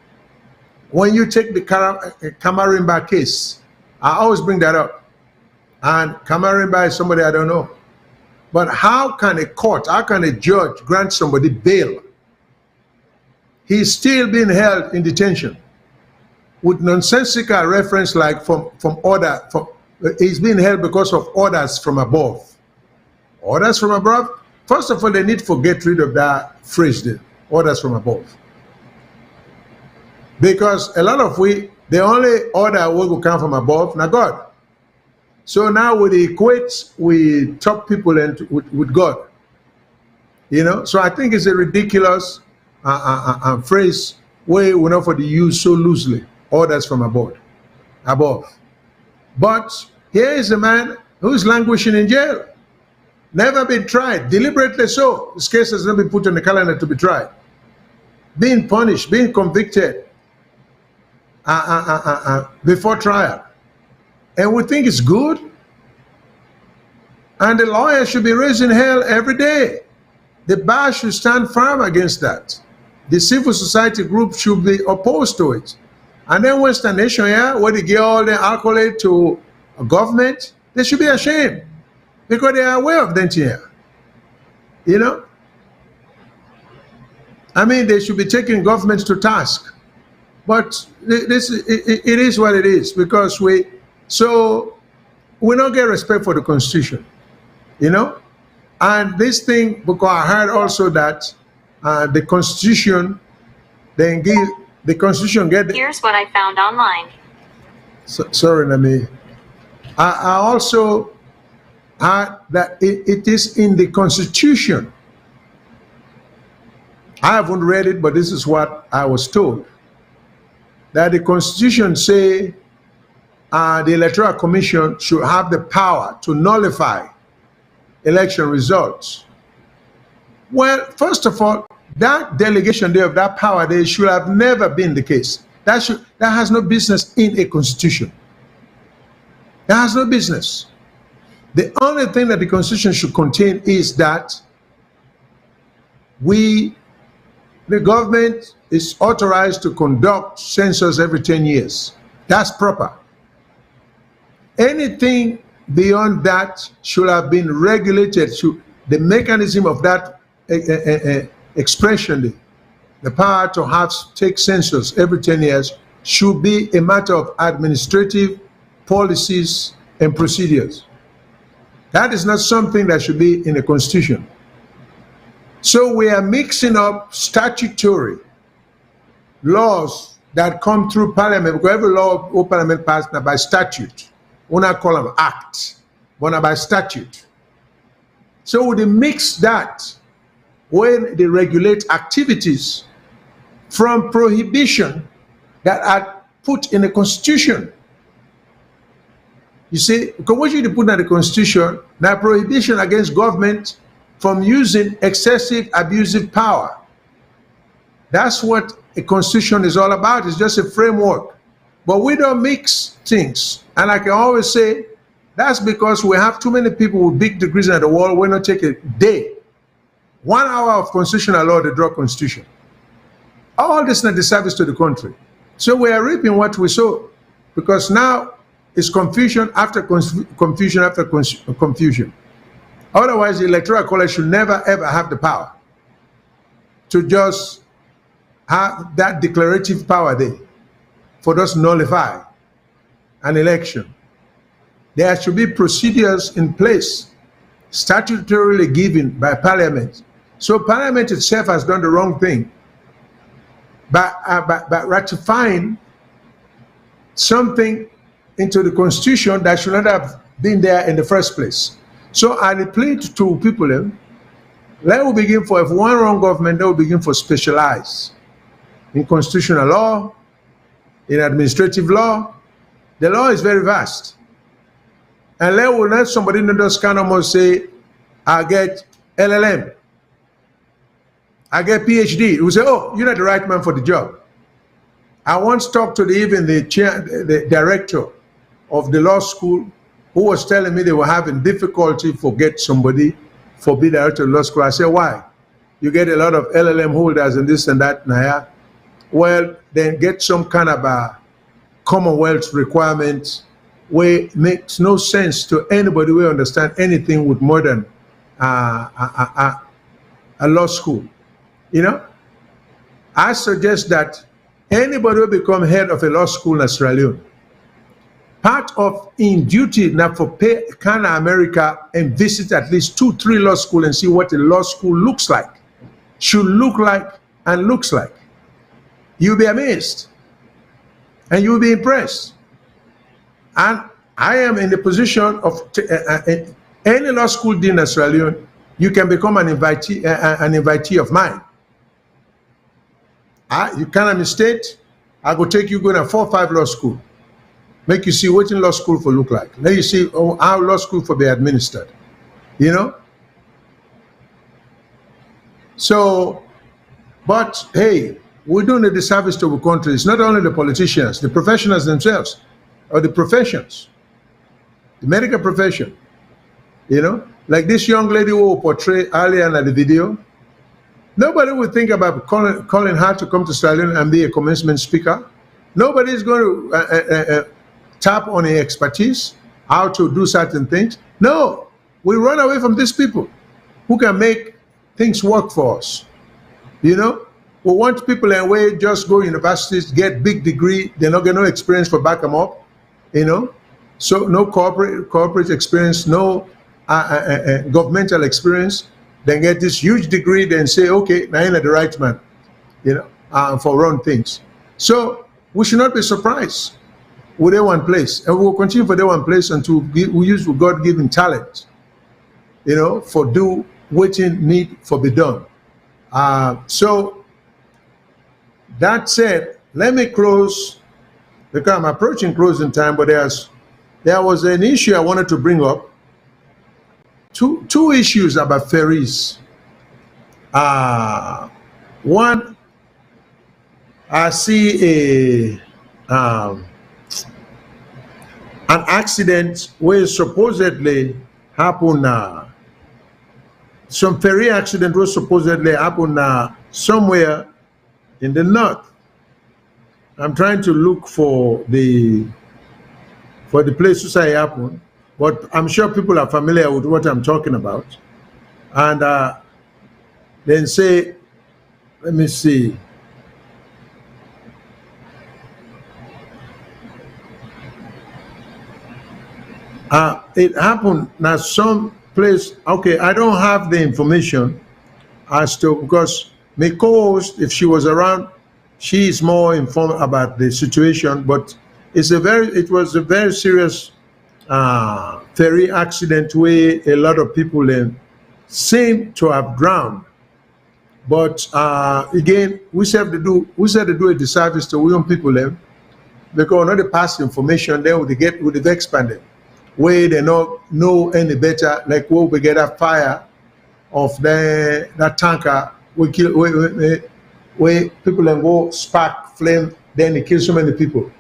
When you take the Kamarimba case, I always bring that up. And Kamarimba is somebody I don't know. But how can a court, how can a judge grant somebody bail? He's still being held in detention with nonsensical reference like from order. He's being held because of orders from above. Orders from above? First of all, they need to get rid of that phrase there, orders from above. Because a lot of the only order will come from above, now God. So now we equate with top people and with God. You know, so I think it's a ridiculous phrase where we're not for the use so loosely, orders from above. But here is a man who's languishing in jail, never been tried, deliberately so. This case has not been put on the calendar to be tried, being punished, being convicted before trial. And we think it's good. And the lawyer should be raising hell every day. The bar should stand firm against that. The civil society group should be opposed to it. And then Western nation, where they give all the accolade to a government, they should be ashamed because they are aware of that here. You know? I mean, they should be taking governments to task. But it is what it is, because we don't get respect for the Constitution, you know? And this thing, because I heard also that the Constitution, then give the Constitution get. Here's what I found online. Sorry, Nami. I also heard that it is in the Constitution. I haven't read it, but this is what I was told. That the Constitution say the Electoral Commission should have the power to nullify election results. Well, first of all, that delegation there of that power there should have never been the case. That has no business in a constitution. That has no business. The only thing that the Constitution should contain is that the government is authorized to conduct census every 10 years. That's proper. Anything beyond that should have been regulated. The mechanism of that expression, the power to take census every 10 years, should be a matter of administrative policies and procedures. That is not something that should be in the Constitution. So we are mixing up statutory laws that come through Parliament, because every law of Parliament passed now by statute. We not call them act, but now by statute. So they mix that when they regulate activities from prohibition that are put in the Constitution. You see, because what you put in the Constitution, now prohibition against government from using excessive abusive power. That's what a constitution is all about. It's just a framework. But we don't mix things. And like I always say, that's because we have too many people with big degrees at the wall. We're not take a day. 1 hour of constitutional law to draw constitution. All this is not the service to the country. So we are reaping what we sow. Because now it's confusion after confusion after confusion. Otherwise, the Electoral College should never ever have the power to just have that declarative power there for us to nullify an election. there should be procedures in place, statutorily given by Parliament. So Parliament itself has done the wrong thing by ratifying something into the Constitution that should not have been there in the first place. So I plead to people, let us begin for, if one wrong government, they will begin for specialize in constitutional law, in administrative law. The law is very vast. And let somebody not just kind of say, I get LLM, I get PhD. Who say, oh, you're not the right man for the job. I once talked to the director of the law school, who was telling me they were having difficulty for get somebody for be director of law school. I said, why? You get a lot of LLM holders and this and that. Nah, well, then get some kind of a Commonwealth requirement where it makes no sense to anybody who understand anything with more than a law school. You know, I suggest that anybody who become head of a law school in Sierra Leone, part of in duty now for pay kind of America and visit at least 2-3 law school and see what a law school looks like, should look like and looks like. You'll be amazed and you'll be impressed. And I am in the position of any law school dean in Sierra Leone, you can become an invitee of mine. You can't mistake. I go take you going to 4 or 5 law school. Make you see what in law school for look like. Let you see how law school for be administered. You know? So, but hey, we're doing a disservice to our country. It's not only the politicians, the professionals themselves, or the professions, the medical profession. You know? Like this young lady who portrayed earlier in the video. Nobody would think about calling her to come to Sierra Leone and be a commencement speaker. Nobody is going to tap on her expertise, how to do certain things. No, we run away from these people who can make things work for us. You know, we want people in a way just go universities, get big degree, they're not getting no experience for back them up. You know, so no corporate experience, no governmental experience. Then get this huge degree, then say, okay, now you're the right man, you know, for wrong things. So we should not be surprised with that one place. And we'll continue for that one place until we use God-given talent, you know, for do what need for be done. So that said, let me close, because I'm approaching closing time, but there was an issue I wanted to bring up. Two issues about ferries. One, I see an accident where supposedly happened. Some ferry accident was supposedly happened somewhere in the north. I'm trying to look for the place where it happened. But I'm sure people are familiar with what I'm talking about. And then say, let me see. It happened now some place. Okay, I don't have the information as to, because my co-host, if she was around, she is more informed about the situation. But it was a very serious ferry accident where a lot of people seem to have drowned. But again, we said to do a disservice to young people because not the past information then would expand them where they not know any better, like where we get a fire of that tanker we kill where people then go spark flame, then it kills so many people.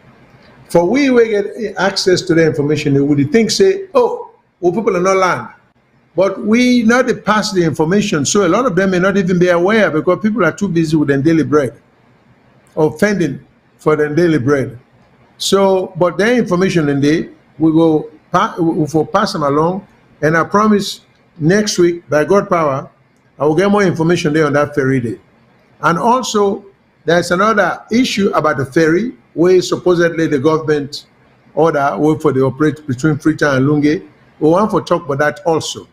For we get access to the information, we would think say, oh, well, people are not land. But we not pass the information, so a lot of them may not even be aware because people are too busy with their daily bread, or fending for their daily bread. So, but their information in there, we will pass them along, and I promise next week, by God power, I will get more information there on that ferry day. And also, there's another issue about the ferry, where supposedly the government order way for the operate between Freetown and Lunge. We want to talk about that also.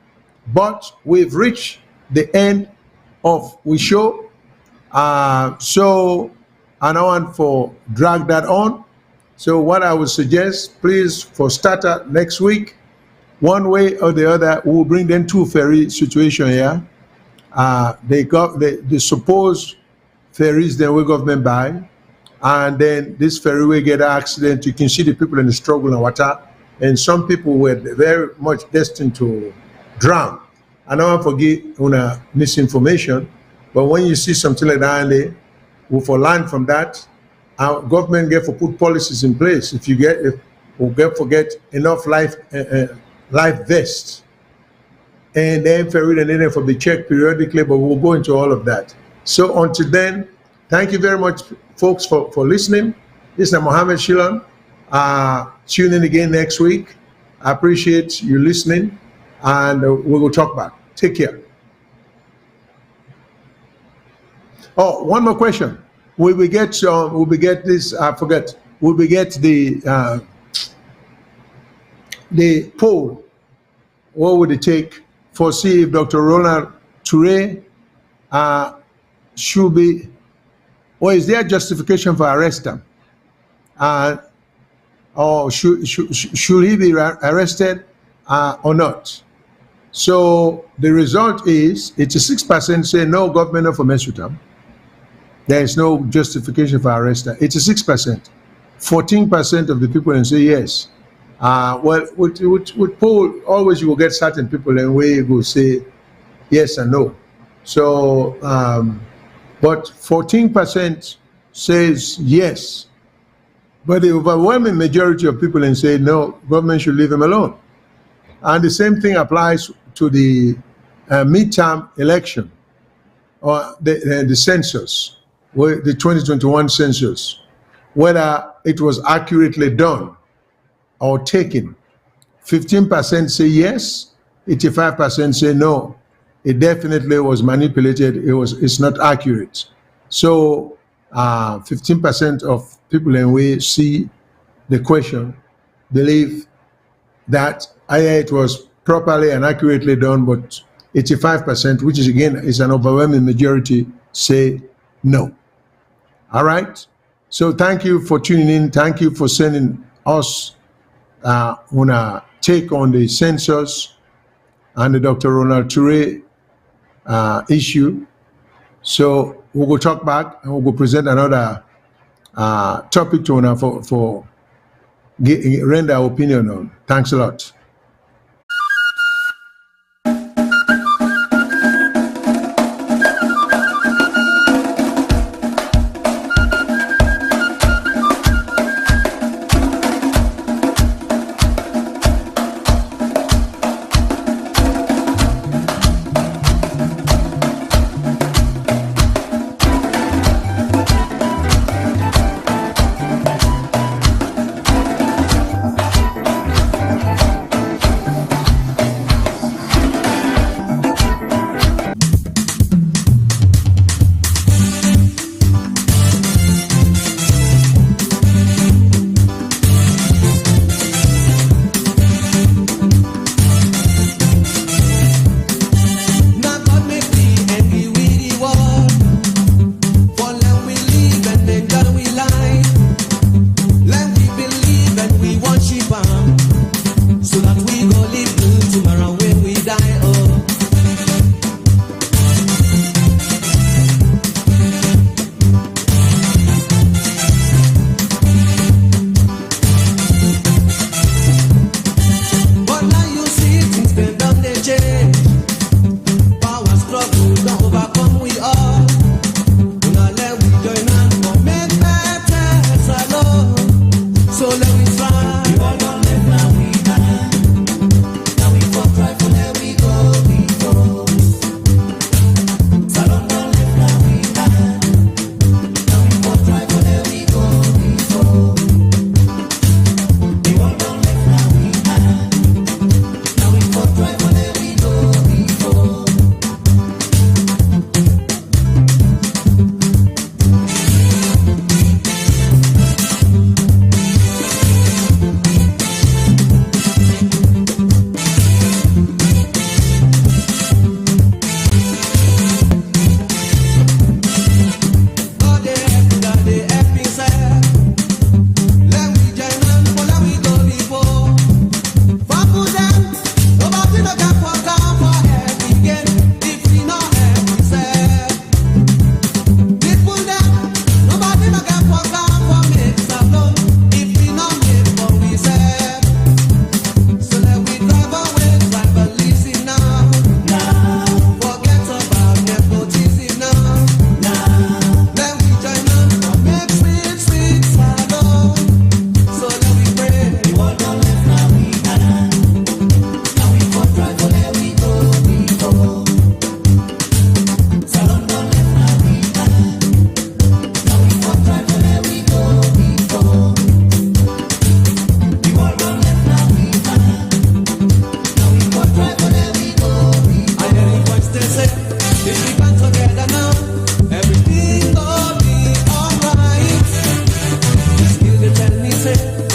But we've reached the end of we show. So I don't want to drag that on. So what I would suggest, please, for starter next week, one way or the other, we'll bring them to ferry situation here. They got the supposed ferries that we government buy, and then this ferry get an accident. You can see the people in the struggle in water, and some people were very much destined to drown. I don't forget on misinformation, but when you see something like that, we for learn from that. Our government get for put policies in place. If you get, forget enough life vests, and then ferry and then for be checked periodically. But we'll go into all of that. So until then, thank you very much, folks, for listening. This is Mohammed Shilon. Tune in again next week. I appreciate you listening, and we will talk about it. Take care. Oh, one more question. Will we get this? I forget. Will we get the poll? What would it take for see if Dr. Ronald Toure should be, or is there justification for arrest him? Or should he be arrested or not? So the result is 86% say no, government of mess with him. There is no justification for arrest. 86%. 14% of the people say yes. Well, with poll, always you will get certain people and where you go say yes and no. So, but 14% says yes. But the overwhelming majority of people and say no, government should leave him alone. And the same thing applies to the midterm election or the census. The 2021 census, whether it was accurately done or taken. 15% say yes, 85% say no. It definitely was manipulated. It's not accurate. So 15% of people in we see the question believe that either it was properly and accurately done, but 85%, which is again is an overwhelming majority, say no. All right. So thank you for tuning in. Thank you for sending us on a take on the census and the Dr. Ronald Toure issue. So we'll go talk back and we'll go present another topic to for render our opinion on. Thanks a lot.